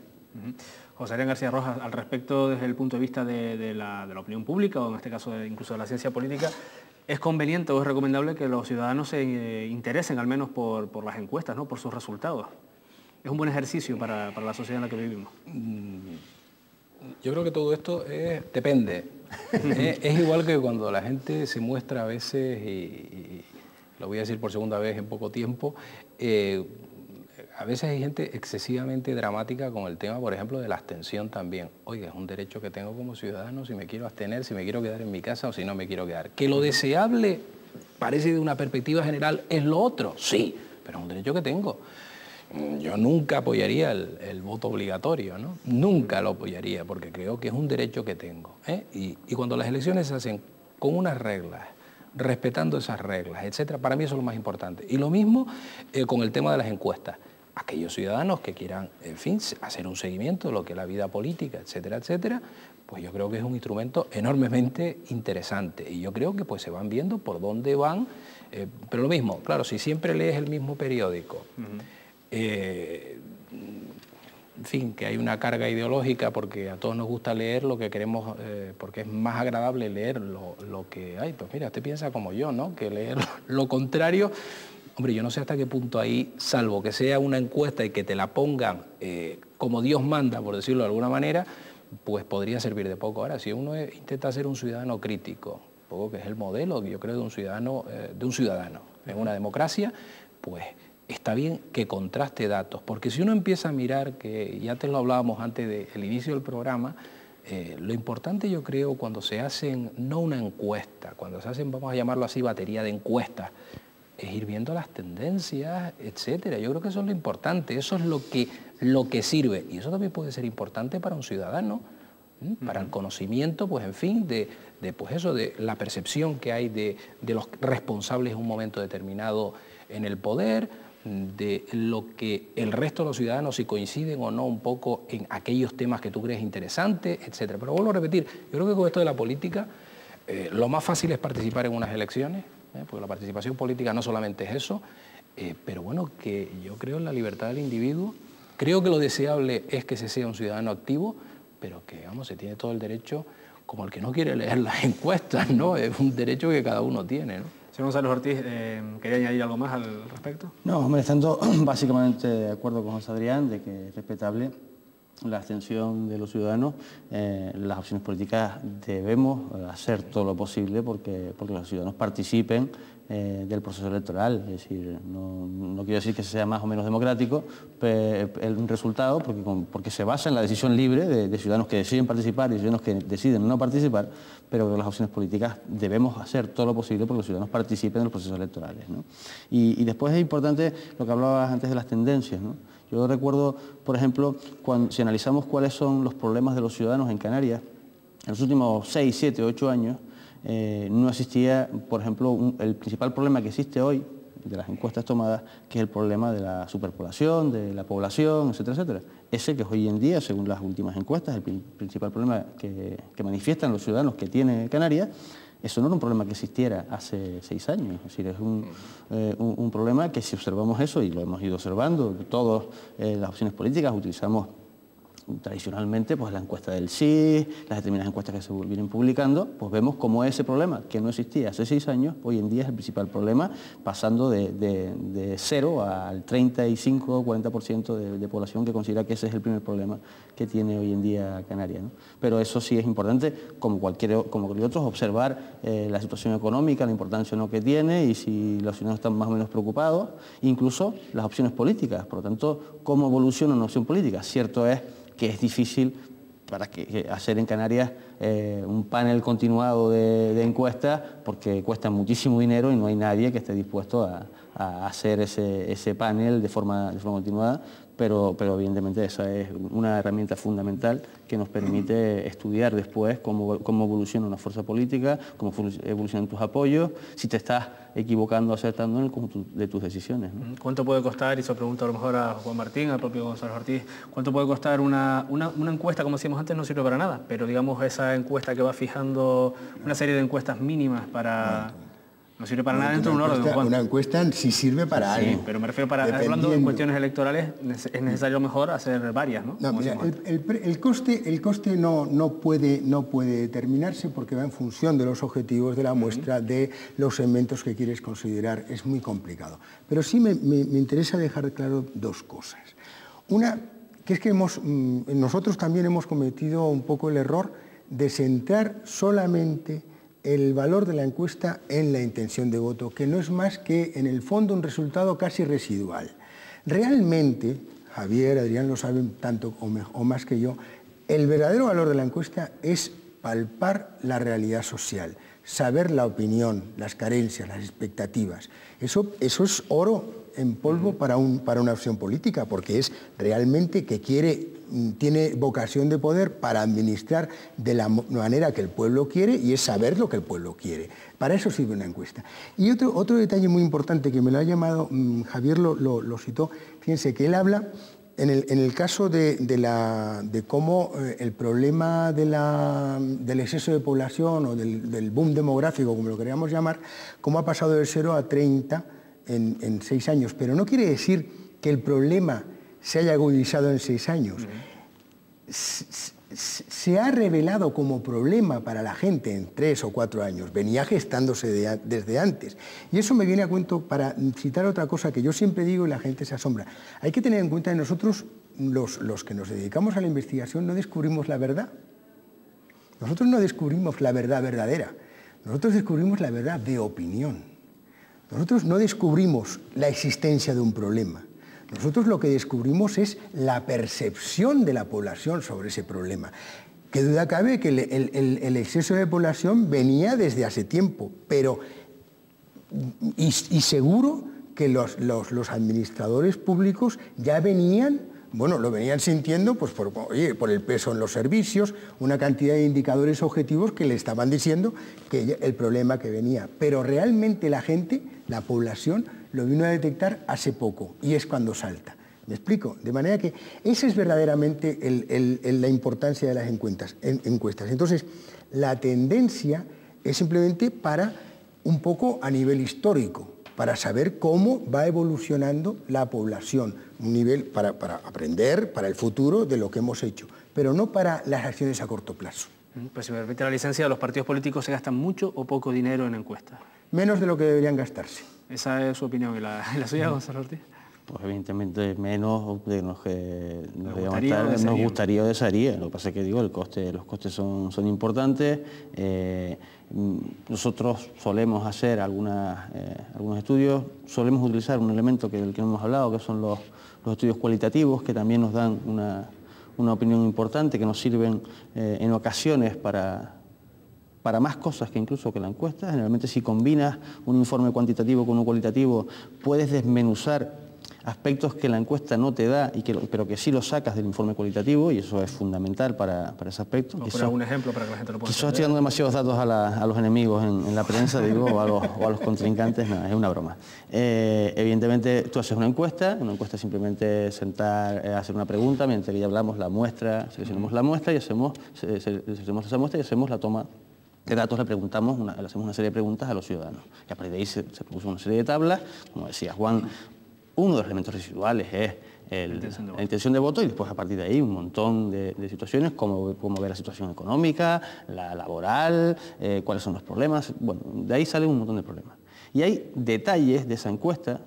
José Adrián García Rojas, al respecto desde el punto de vista de la opinión pública, o en este caso incluso de la ciencia política, ¿es conveniente o es recomendable que los ciudadanos se interesen al menos por las encuestas, ¿no?, por sus resultados? ¿Es un buen ejercicio para la sociedad en la que vivimos? Yo creo que todo esto depende. Es igual que cuando la gente se muestra a veces, y lo voy a decir por segunda vez en poco tiempo, a veces hay gente excesivamente dramática con el tema, por ejemplo, de la abstención también. Oiga, es un derecho que tengo como ciudadano si me quiero abstener, si me quiero quedar en mi casa o si no me quiero quedar. Que lo deseable, parece de una perspectiva general, es lo otro, sí, pero es un derecho que tengo. Yo nunca apoyaría el voto obligatorio, ¿no? Nunca lo apoyaría porque creo que es un derecho que tengo, ¿eh? Y cuando las elecciones se hacen con unas reglas, respetando esas reglas, etcétera, para mí eso es lo más importante. Y lo mismo con el tema de las encuestas. Aquellos ciudadanos que quieran, en fin, hacer un seguimiento de lo que es la vida política, etcétera, etcétera, pues yo creo que es un instrumento enormemente interesante. Y yo creo que pues se van viendo por dónde van. Pero lo mismo, claro, si siempre lees el mismo periódico, en fin, que hay una carga ideológica porque a todos nos gusta leer lo que queremos, porque es más agradable leer lo que hay. Pues mira, usted piensa como yo, ¿no?, que leer lo contrario. Hombre, yo no sé hasta qué punto ahí, salvo que sea una encuesta y que te la pongan como Dios manda, por decirlo de alguna manera, pues podría servir de poco. Ahora, si uno intenta ser un ciudadano crítico, poco que es el modelo, yo creo, de un ciudadano en una democracia, pues está bien que contraste datos, porque si uno empieza a mirar, que ya te lo hablábamos antes del inicio del programa, lo importante yo creo cuando se hacen, no una encuesta, cuando se hacen, vamos a llamarlo así, batería de encuestas, es ir viendo las tendencias, etcétera. Yo creo que eso es lo importante, eso es lo que sirve. Y eso también puede ser importante para un ciudadano, para el conocimiento, pues en fin, de la percepción que hay de los responsables en un momento determinado en el poder, de lo que el resto de los ciudadanos, si coinciden o no un poco en aquellos temas que tú crees interesantes, etcétera. Pero vuelvo a repetir, yo creo que con esto de la política, lo más fácil es participar en unas elecciones, porque la participación política no solamente es eso, pero bueno, que yo creo en la libertad del individuo, creo que lo deseable es que se sea un ciudadano activo, pero que, vamos, se tiene todo el derecho, como el que no quiere leer las encuestas, ¿no? Es un derecho que cada uno tiene, ¿no? Señor González Ortiz, ¿quería añadir algo más al respecto? No, hombre, estando básicamente de acuerdo con José Adrián, de que es respetable, la abstención de los ciudadanos, las opciones políticas debemos hacer todo lo posible porque los ciudadanos participen del proceso electoral. Es decir, no quiero decir que sea más o menos democrático el resultado, porque se basa en la decisión libre de ciudadanos que deciden participar y ciudadanos que deciden no participar, pero que las opciones políticas debemos hacer todo lo posible porque los ciudadanos participen en los procesos electorales, ¿no? Y después es importante lo que hablabas antes de las tendencias, ¿no? Yo recuerdo, por ejemplo, si analizamos cuáles son los problemas de los ciudadanos en Canarias, en los últimos 6, 7, 8 años, no existía, por ejemplo, el principal problema que existe hoy, de las encuestas tomadas, que es el problema de la superpoblación, de la población, etcétera, etcétera. Ese que es hoy en día, según las últimas encuestas, el principal problema que manifiestan los ciudadanos que tiene Canarias. Eso no era un problema que existiera hace 6 años, es decir, es un problema que, si observamos eso, y lo hemos ido observando, todas las opciones políticas utilizamos tradicionalmente pues la encuesta del sí, las determinadas encuestas que se vienen publicando, pues vemos cómo ese problema, que no existía hace 6 años, hoy en día es el principal problema, pasando de 0 al 35 o 40% de población que considera que ese es el primer problema que tiene hoy en día Canarias, ¿no? Pero eso sí es importante, como cualquier otro, observar la situación económica, la importancia o no que tiene, y si los ciudadanos están más o menos preocupados, incluso las opciones políticas, por lo tanto, cómo evoluciona una opción política. Cierto es que es difícil hacer en Canarias un panel continuado de encuestas, porque cuesta muchísimo dinero y no hay nadie que esté dispuesto a hacer ese panel de forma continuada, pero evidentemente esa es una herramienta fundamental que nos permite estudiar después cómo evoluciona una fuerza política, cómo evolucionan tus apoyos, si te estás equivocando o acertando en el conjunto de tus decisiones, ¿no? ¿Cuánto puede costar, y se pregunta a lo mejor a Juan Martín, al propio Gonzalo Ortiz, cuánto puede costar una encuesta? Como decíamos antes, no sirve para nada, pero digamos esa encuesta que va fijando una serie de encuestas mínimas para... No sirve para nada dentro de un orden. Una encuesta sí sirve para algo. Sí, pero me refiero hablando de cuestiones electorales, es necesario mejor hacer varias, ¿no? No, mira, el coste no puede determinarse porque va en función de los objetivos de la muestra, de los segmentos que quieres considerar. Es muy complicado. Pero sí me interesa dejar claro 2 cosas. Una, que es que nosotros también hemos cometido un poco el error de centrar solamente el valor de la encuesta en la intención de voto, que no es más que, en el fondo, un resultado casi residual. Realmente, Javier, Adrián lo saben tanto o más que yo, el verdadero valor de la encuesta es palpar la realidad social, saber la opinión, las carencias, las expectativas. Eso es oro en polvo para una opción política, porque es realmente que tiene vocación de poder para administrar de la manera que el pueblo quiere, y es saber lo que el pueblo quiere. Para eso sirve una encuesta. Y otro detalle muy importante que me lo ha llamado, Javier lo citó, fíjense que él habla en el caso de cómo el problema del exceso de población o del boom demográfico, como lo queríamos llamar, cómo ha pasado de 0 a 30 en 6 años. Pero no quiere decir que el problema se haya agudizado en 6 años. Se ha revelado como problema para la gente en 3 o 4 años. Venía gestándose desde antes. Y eso me viene a cuento para citar otra cosa que yo siempre digo y la gente se asombra. Hay que tener en cuenta que nosotros, los que nos dedicamos a la investigación, no descubrimos la verdad. Nosotros no descubrimos la verdad verdadera. Nosotros descubrimos la verdad de opinión. Nosotros no descubrimos la existencia de un problema. Nosotros lo que descubrimos es la percepción de la población sobre ese problema. Qué duda cabe que el exceso de población venía desde hace tiempo, pero y seguro que los administradores públicos ya venían, bueno, lo venían sintiendo pues por el peso en los servicios, una cantidad de indicadores objetivos que le estaban diciendo que el problema que venía. Pero realmente la gente, la población, lo vino a detectar hace poco, y es cuando salta. ¿Me explico? De manera que esa es verdaderamente la importancia de las encuestas. Entonces, la tendencia es simplemente para un poco a nivel histórico, para saber cómo va evolucionando la población, un nivel para aprender para el futuro de lo que hemos hecho, pero no para las acciones a corto plazo. Pues si me permite la licencia, ¿los partidos políticos se gastan mucho o poco dinero en encuestas? Menos de lo que deberían gastarse. Esa es su opinión. ¿Y la suya, Gonzalo Ortiz? Pues evidentemente menos de los que nos gustaría o desearía. Lo que pasa es que digo, los costes son importantes. Nosotros solemos hacer algunos estudios, solemos utilizar un elemento del que hemos hablado, que son los estudios cualitativos, que también nos dan una opinión importante, que nos sirven en ocasiones para más cosas que incluso que la encuesta. Generalmente, si combinas un informe cuantitativo con uno cualitativo, puedes desmenuzar aspectos que la encuesta no te da, pero que sí los sacas del informe cualitativo, y eso es fundamental para ese aspecto. Por algún ejemplo para que la gente lo pueda entender. Estoy dando demasiados datos a los enemigos en la prensa, digo, o a los contrincantes, no, es una broma. Evidentemente, tú haces una encuesta simplemente hacer una pregunta, mientras que ya hablamos la muestra, seleccionamos la muestra y hacemos la toma de datos, le hacemos una serie de preguntas a los ciudadanos. Y a partir de ahí se produce una serie de tablas, como decía Juan. Uno de los elementos residuales es la intención de voto, y después a partir de ahí un montón de situaciones, como ver la situación económica, la laboral, cuáles son los problemas. Bueno, de ahí salen un montón de problemas. Y hay detalles de esa encuesta.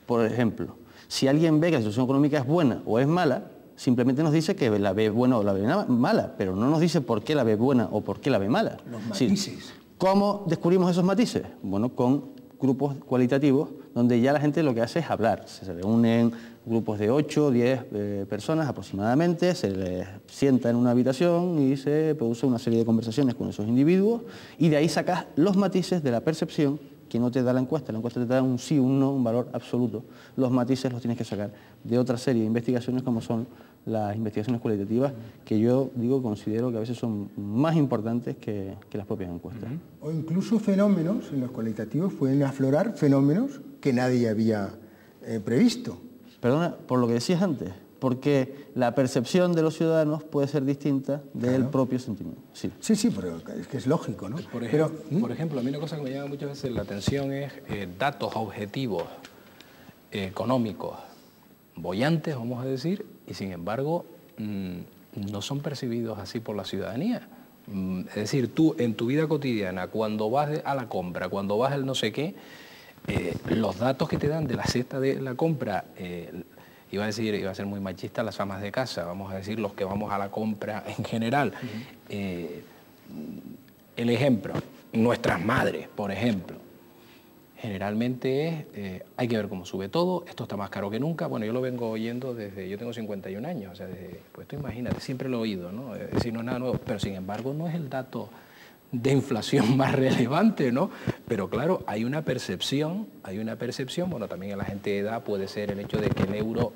Por ejemplo, si alguien ve que la situación económica es buena o es mala, simplemente nos dice que la ve buena o la ve mala, pero no nos dice por qué la ve buena o por qué la ve mala. Los matices. Sí. ¿Cómo descubrimos esos matices? Bueno, con grupos cualitativos, donde ya la gente lo que hace es hablar. Se reúnen grupos de 8 o 10 personas aproximadamente, se les sienta en una habitación y se produce una serie de conversaciones con esos individuos, y de ahí sacas los matices de la percepción que no te da la encuesta. La encuesta te da un sí, un no, un valor absoluto. Los matices los tienes que sacar de otra serie de investigaciones, como son las investigaciones cualitativas, que yo considero que a veces son más importantes que las propias encuestas. O incluso fenómenos, en los cualitativos pueden aflorar fenómenos que nadie había previsto. Perdona, por lo que decías antes, porque la percepción de los ciudadanos puede ser distinta del propio sentimiento. Sí, pero es que es lógico, ¿no? Por ejemplo, a mí una cosa que me llama muchas veces la atención es datos objetivos económicos bollantes, vamos a decir, y sin embargo no son percibidos así por la ciudadanía. Es decir, tú en tu vida cotidiana, cuando vas a la compra, cuando vas al no sé qué, los datos que te dan de la cesta de la compra, iba a ser muy machista, las amas de casa, vamos a decir los que vamos a la compra en general. El ejemplo, nuestras madres, por ejemplo, generalmente hay que ver cómo sube todo, esto está más caro que nunca. Bueno, yo lo vengo oyendo yo tengo 51 años, o sea, pues tú imagínate, siempre lo he oído, ¿no? Es decir, no es nada nuevo, pero sin embargo no es el dato de inflación más relevante, ¿no? Pero claro, hay una percepción, bueno, también en la gente de edad puede ser el hecho de que el euro,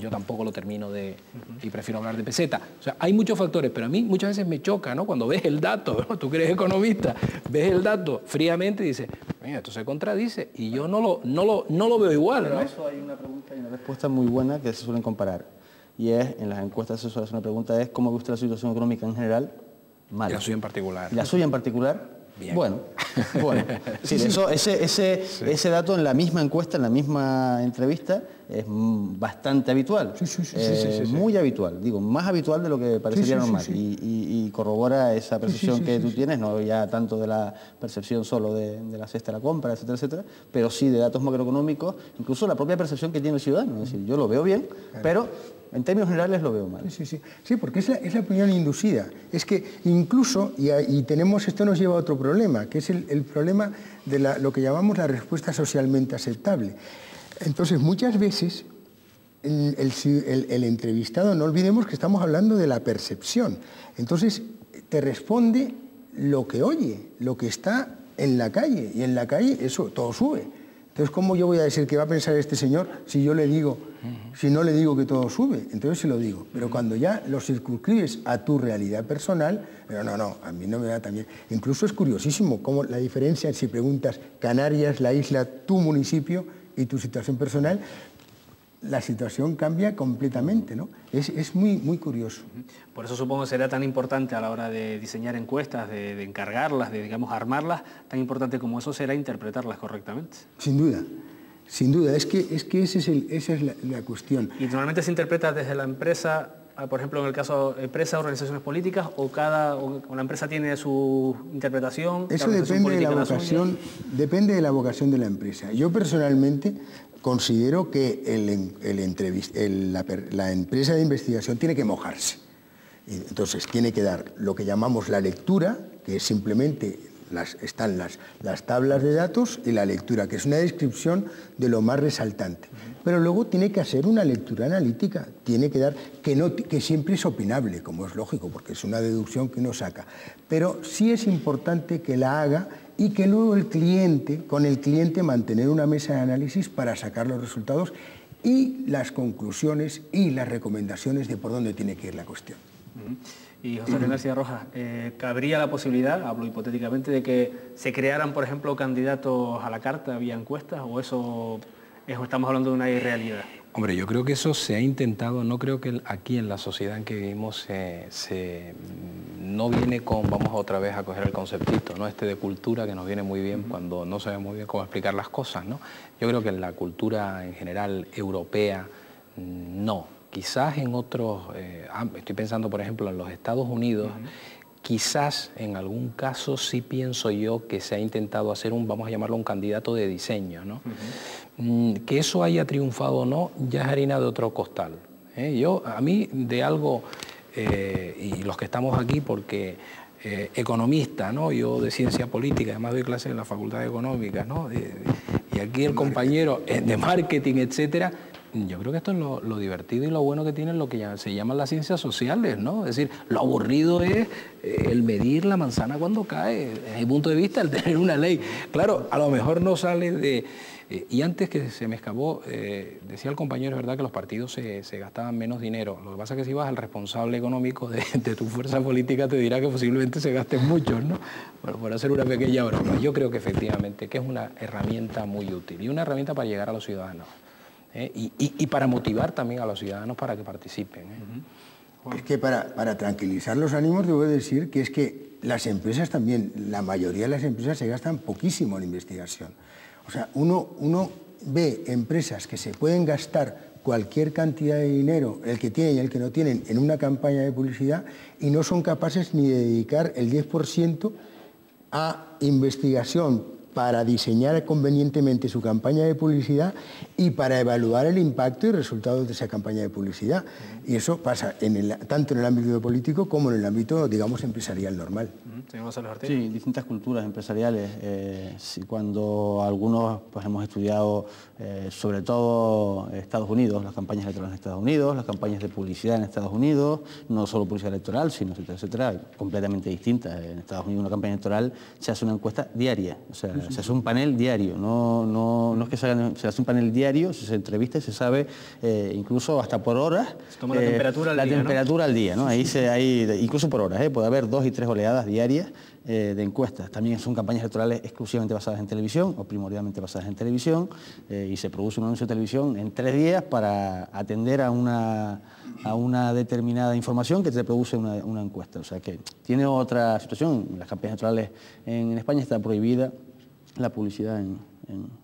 yo tampoco lo termino y prefiero hablar de peseta. O sea, hay muchos factores, pero a mí muchas veces me choca, ¿no? Cuando ves el dato, ¿no? Tú que eres economista, ves el dato fríamente y dices, mira, esto se contradice, y yo no lo veo igual, ¿no? Pero eso hay una pregunta y una respuesta muy buena que se suelen comparar. Y en las encuestas se suele hacer una pregunta, ¿cómo ve usted la situación económica en general? Mal. ¿Y la suya en particular? ¿Y la suya en particular? Bien. Bueno. Sí, ese dato en la misma encuesta, en la misma entrevista, es bastante habitual. Muy habitual, digo, más habitual de lo que parecería normal. Y corrobora esa percepción que tú tienes, no ya tanto de la percepción solo de la cesta de la compra, etcétera, etcétera, pero sí de datos macroeconómicos, incluso la propia percepción que tiene el ciudadano. Es decir, yo lo veo bien, pero en términos generales lo veo mal. Sí, porque es la opinión inducida. Es que incluso, y tenemos, esto nos lleva a otro problema, que es el problema de lo que llamamos la respuesta socialmente aceptable. Entonces, muchas veces, el entrevistado, no olvidemos que estamos hablando de la percepción. Entonces, te responde lo que oye, lo que está en la calle, y en la calle eso, todo sube. Entonces, ¿cómo yo voy a decir qué va a pensar este señor si yo le digo, si no le digo que todo sube? Entonces se lo digo. Pero cuando ya lo circunscribes a tu realidad personal, pero no, a mí no me da tan bien. Incluso es curiosísimo cómo la diferencia, si preguntas Canarias, la isla, tu municipio y tu situación personal, la situación cambia completamente, ¿no? Es muy, muy curioso. Por eso supongo que será tan importante a la hora de diseñar encuestas, de encargarlas, de, digamos, armarlas, tan importante como eso será interpretarlas correctamente. Sin duda. Sin duda, es que esa es la cuestión. ¿Y normalmente se interpreta desde la empresa, por ejemplo, en el caso de empresas, organizaciones políticas, o la empresa tiene su interpretación? Eso depende de la vocación de la empresa. Yo personalmente, considero que la empresa de investigación tiene que mojarse. Entonces tiene que dar lo que llamamos la lectura, que es simplemente están las tablas de datos y la lectura, que es una descripción de lo más resaltante. Pero luego tiene que hacer una lectura analítica, tiene que dar, que siempre es opinable, como es lógico, porque es una deducción que uno saca. Pero sí es importante que la haga y que luego con el cliente mantener una mesa de análisis para sacar los resultados y las conclusiones y las recomendaciones de por dónde tiene que ir la cuestión. Y José Luis García Rojas, ¿cabría la posibilidad, hablo hipotéticamente, de que se crearan, por ejemplo, candidatos a la carta vía encuestas, o eso estamos hablando de una irrealidad? Hombre, yo creo que eso se ha intentado, no creo que aquí en la sociedad en que vivimos no viene con, vamos otra vez a coger el conceptito, ¿no? De cultura, que nos viene muy bien cuando no sabemos muy bien cómo explicar las cosas, ¿no? Yo creo que en la cultura en general europea, no. Quizás en otros, estoy pensando por ejemplo en los Estados Unidos, quizás en algún caso sí pienso yo que se ha intentado hacer vamos a llamarlo un candidato de diseño, ¿no? Que eso haya triunfado o no, ya es harina de otro costal. A mí de algo, y los que estamos aquí porque economista, ¿no? Yo de ciencia política, además doy clases en la Facultad de Económicas, ¿no? Y aquí el compañero de marketing, etcétera. Yo creo que esto es lo divertido y lo bueno que tienen lo que se llaman las ciencias sociales, ¿no? Es decir, lo aburrido es el medir la manzana cuando cae, desde mi punto de vista, el tener una ley. Claro, a lo mejor no sale de... y antes que se me escapó, decía el compañero, es verdad que los partidos se gastaban menos dinero. Lo que pasa es que si vas al responsable económico de tu fuerza política te dirá que posiblemente se gasten muchos, ¿no? Bueno, por hacer una pequeña broma. Yo creo que efectivamente que es una herramienta muy útil y una herramienta para llegar a los ciudadanos. Y para motivar también a los ciudadanos para que participen. Es que para tranquilizar los ánimos debo decir que es que las empresas también, la mayoría de las empresas se gastan poquísimo en investigación. O sea, uno ve empresas que se pueden gastar cualquier cantidad de dinero, el que tienen y el que no tienen, en una campaña de publicidad y no son capaces ni de dedicar el 10% a investigación para diseñar convenientemente su campaña de publicidad y para evaluar el impacto y resultados de esa campaña de publicidad. Y eso pasa tanto en el ámbito político como en el ámbito, digamos, empresarial normal. Sí, distintas culturas empresariales. Cuando algunos pues, hemos estudiado sobre todo Estados Unidos, las campañas electorales en Estados Unidos, las campañas de publicidad en Estados Unidos, no solo publicidad electoral, sino etcétera, completamente distintas. En Estados Unidos una campaña electoral se hace una encuesta diaria, o sea, se hace un panel diario, no es que se hace un panel diario, se entrevista y se sabe incluso hasta por horas. Se toma la temperatura al día, temperatura al día, ¿no? Ahí incluso por horas, puede haber 2 y 3 oleadas diarias de encuestas. También son campañas electorales exclusivamente basadas en televisión o primordialmente basadas en televisión y se produce un anuncio de televisión en 3 días para atender a una determinada información que te produce una encuesta. O sea que tiene otra situación. Las campañas electorales en España está prohibida la publicidad en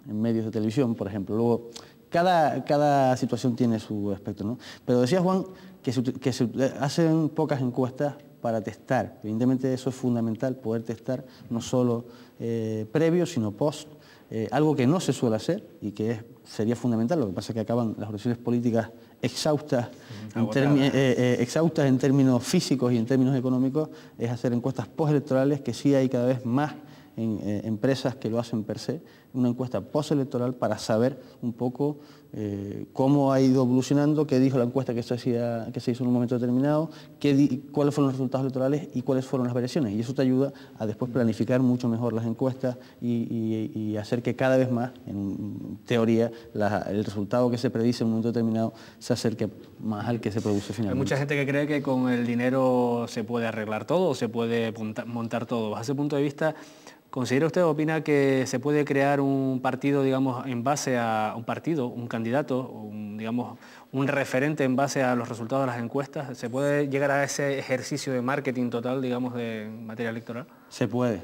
medios de televisión, por ejemplo. Luego, cada situación tiene su aspecto, ¿no? Pero decía Juan que se hacen pocas encuestas para testar. Evidentemente eso es fundamental, poder testar no solo previo, sino post. Algo que no se suele hacer y que sería fundamental, lo que pasa es que acaban las organizaciones políticas exhaustas en términos físicos y en términos económicos, es hacer encuestas postelectorales, que sí hay cada vez más empresas que lo hacen per se, una encuesta postelectoral para saber un poco cómo ha ido evolucionando, qué dijo la encuesta que se hizo en un momento determinado, cuáles fueron los resultados electorales y cuáles fueron las variaciones. Y eso te ayuda a después planificar mucho mejor las encuestas y hacer que cada vez más, en teoría, el resultado que se predice en un momento determinado se acerque más al que se produce finalmente. Hay mucha gente que cree que con el dinero se puede arreglar todo o se puede montar todo. Bajo ese punto de vista, ¿considera usted, opina que se puede crear un partido, digamos, en base a un partido, un candidato, digamos, un referente en base a los resultados de las encuestas? ¿Se puede llegar a ese ejercicio de marketing total, digamos, de materia electoral? Se puede.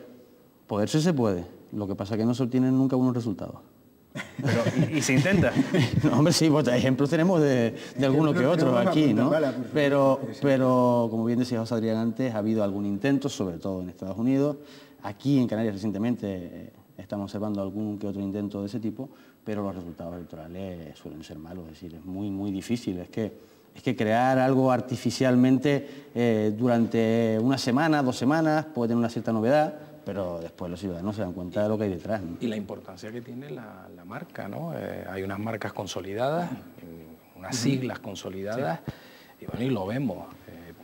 Poderse se puede. Lo que pasa es que no se obtienen nunca buenos resultados. Pero, ¿y se intenta? No, hombre, sí, pues, ejemplos tenemos de alguno que otro aquí, ¿no? Pero, como bien decía José Adrián antes, ha habido algún intento, sobre todo en Estados Unidos. Aquí en Canarias recientemente estamos observando algún que otro intento de ese tipo, pero los resultados electorales suelen ser malos, es decir, es muy difícil. Es que crear algo artificialmente durante una semana, 2 semanas, puede tener una cierta novedad, pero después los ciudadanos se dan cuenta de lo que hay detrás, ¿no? Y la importancia que tiene la marca, ¿no? Hay unas marcas consolidadas, unas siglas consolidadas, sí. Y bueno, y lo vemos.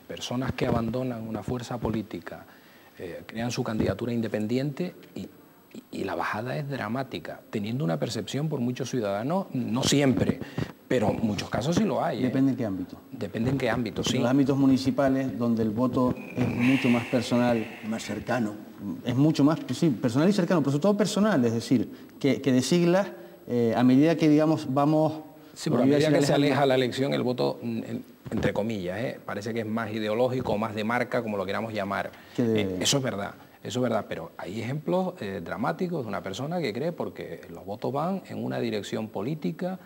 Personas que abandonan una fuerza política, crean su candidatura independiente y la bajada es dramática, teniendo una percepción por muchos ciudadanos, no siempre, pero en muchos casos sí lo hay. Depende en qué ámbito. Depende en qué ámbito, sí. En los ámbitos municipales, donde el voto es mucho más personal. Más cercano. Es mucho más, sí, personal y cercano, pero sobre todo personal, es decir, que de siglas, a medida que, digamos, vamos... Sí, pero a medida que se aleja la elección, el voto, entre comillas, parece que es más ideológico, más de marca, como lo queramos llamar. Eso es verdad. Eso es verdad, pero hay ejemplos dramáticos de una persona que cree porque los votos van en una dirección política.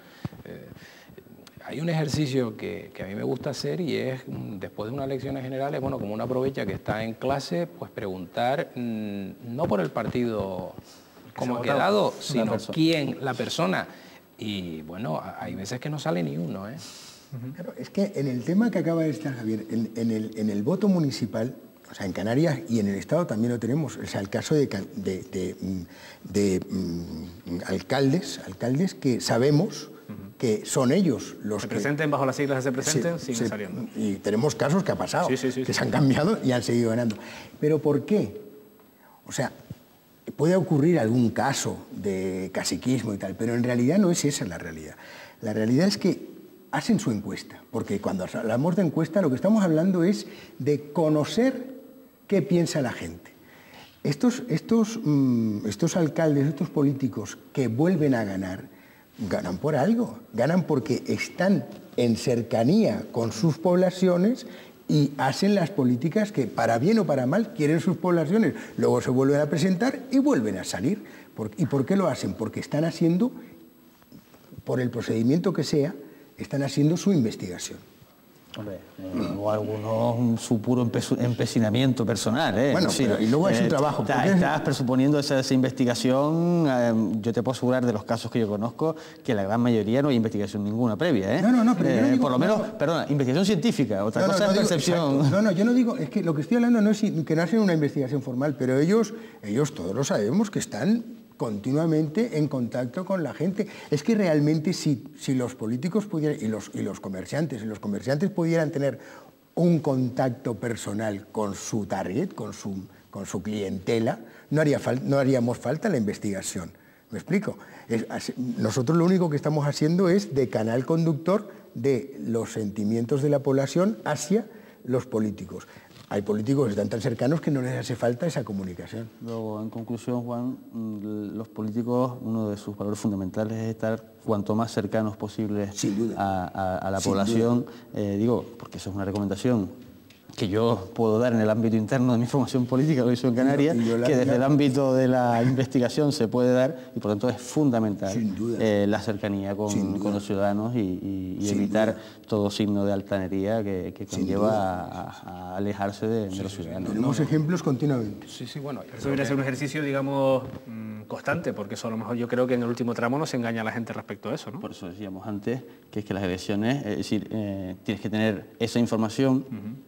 Hay un ejercicio que a mí me gusta hacer y es, después de unas elecciones generales, bueno, como uno aprovecha que está en clase, pues preguntar, no por el partido como ha quedado, sino quién, la persona. Y bueno, hay veces que no sale ni uno, ¿eh? Claro, es que en el tema que acaba de estar Javier, en el voto municipal, o sea, en Canarias y en el Estado también lo tenemos, o sea, el caso de alcaldes que sabemos que son ellos los que... Se presenten bajo las siglas de se presenten, sí, siguen saliendo. Y tenemos casos que ha pasado, que se han cambiado y han seguido ganando. ¿Pero por qué? O sea, puede ocurrir algún caso de caciquismo y tal, pero en realidad no es esa la realidad. La realidad es que hacen su encuesta, porque cuando hablamos de encuesta lo que estamos hablando es de conocer qué piensa la gente. Estos alcaldes, estos políticos que vuelven a ganar, ganan por algo, ganan porque están en cercanía con sus poblaciones y hacen las políticas que, para bien o para mal, quieren sus poblaciones. Luego se vuelven a presentar y vuelven a salir. ¿Y por qué lo hacen? Porque están haciendo, por el procedimiento que sea, están haciendo su investigación. Hombre, o algunos su puro empecinamiento personal, ¿eh? Bueno, sí, y luego es un trabajo. Estás presuponiendo esa investigación. Yo te puedo asegurar de los casos que yo conozco que la gran mayoría no hay investigación ninguna previa, ¿eh? No, pero yo no digo, por lo menos, perdona, investigación científica, otra cosa es percepción. No, yo no digo, es que lo que estoy hablando no es que no hacen una investigación formal, pero ellos todos lo sabemos que están continuamente en contacto con la gente. Es que realmente si los políticos pudieran, y los comerciantes pudieran tener un contacto personal con su target, con su clientela, no haríamos falta la investigación. ¿Me explico? Nosotros lo único que estamos haciendo es de canal conductor de los sentimientos de la población hacia los políticos. Hay políticos que están tan cercanos que no les hace falta esa comunicación. Luego, en conclusión, Juan, los políticos, uno de sus valores fundamentales es estar cuanto más cercanos posible a la población. Digo, porque eso es una recomendación que yo puedo dar en el ámbito interno de mi formación política, lo hice en Canarias, que desde el ámbito de la investigación se puede dar y por lo tanto es fundamental la cercanía con los ciudadanos y evitar todo signo de altanería que conlleva a alejarse de los ciudadanos. Tenemos ejemplos continuamente. Sí, bueno. Eso debería ser un ejercicio, digamos, constante, porque eso a lo mejor yo creo que en el último tramo no se engaña a la gente respecto a eso, ¿no? Por eso decíamos antes que es que las elecciones, es decir, tienes que tener esa información,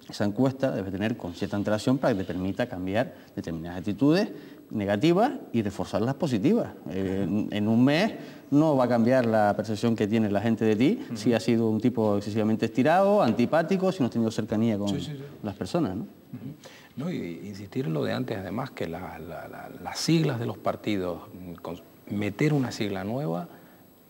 esa encuesta debe tener con cierta antelación para que te permita cambiar determinadas actitudes negativas y reforzar las positivas. En un mes no va a cambiar la percepción que tiene la gente de ti si has sido un tipo excesivamente estirado, antipático, si no has tenido cercanía con las personas, ¿no? No, y insistir en lo de antes, además, que las siglas de los partidos, meter una sigla nueva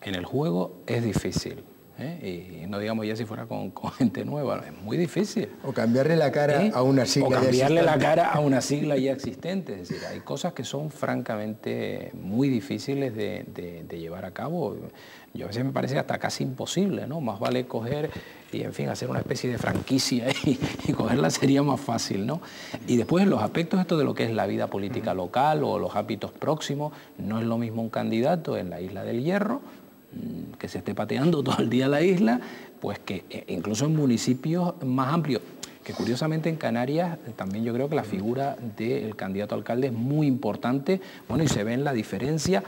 en el juego es difícil. Y no digamos ya si fuera con gente nueva, es muy difícil. O cambiarle la cara a una sigla ya existente. O cambiarle la cara a una sigla ya existente. Es decir, hay cosas que son francamente muy difíciles de llevar a cabo. Yo a veces me parece hasta casi imposible, ¿no? Más vale coger y, en fin, hacer una especie de franquicia y cogerla sería más fácil, ¿no? Y después en los aspectos esto de lo que es la vida política local o los hábitos próximos, no es lo mismo un candidato en la Isla del Hierro, que se esté pateando todo el día la isla, pues que incluso en municipios más amplios, que curiosamente en Canarias también yo creo que la figura del candidato a alcalde es muy importante, bueno, y se ve en la diferencia.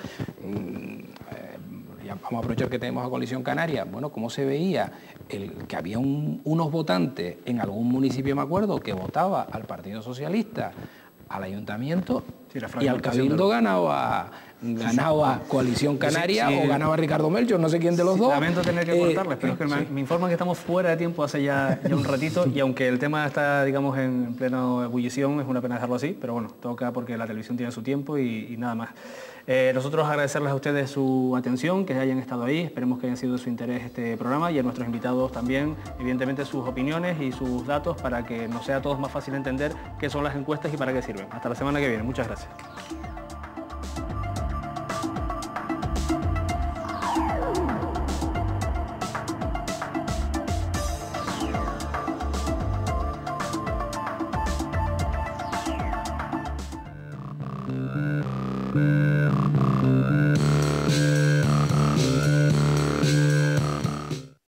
ya vamos a aprovechar que tenemos a Coalición Canaria, bueno, cómo se veía que había unos votantes en algún municipio, me acuerdo, que votaba al Partido Socialista, al Ayuntamiento, sí, y al Cabildo ganaba Coalición Canaria, o ganaba Ricardo Melchor, no sé quién de los dos. Lamento tener que cortarles, pero es que me informan que estamos fuera de tiempo hace ya un ratito, y aunque el tema está, digamos, en plena ebullición, es una pena dejarlo así, pero bueno, toca porque la televisión tiene su tiempo y nada más. Nosotros agradecerles a ustedes su atención, que hayan estado ahí, esperemos que haya sido de su interés este programa, y a nuestros invitados también, evidentemente, sus opiniones y sus datos para que nos sea a todos más fácil entender qué son las encuestas y para qué sirven. Hasta la semana que viene. Muchas gracias. Thank you.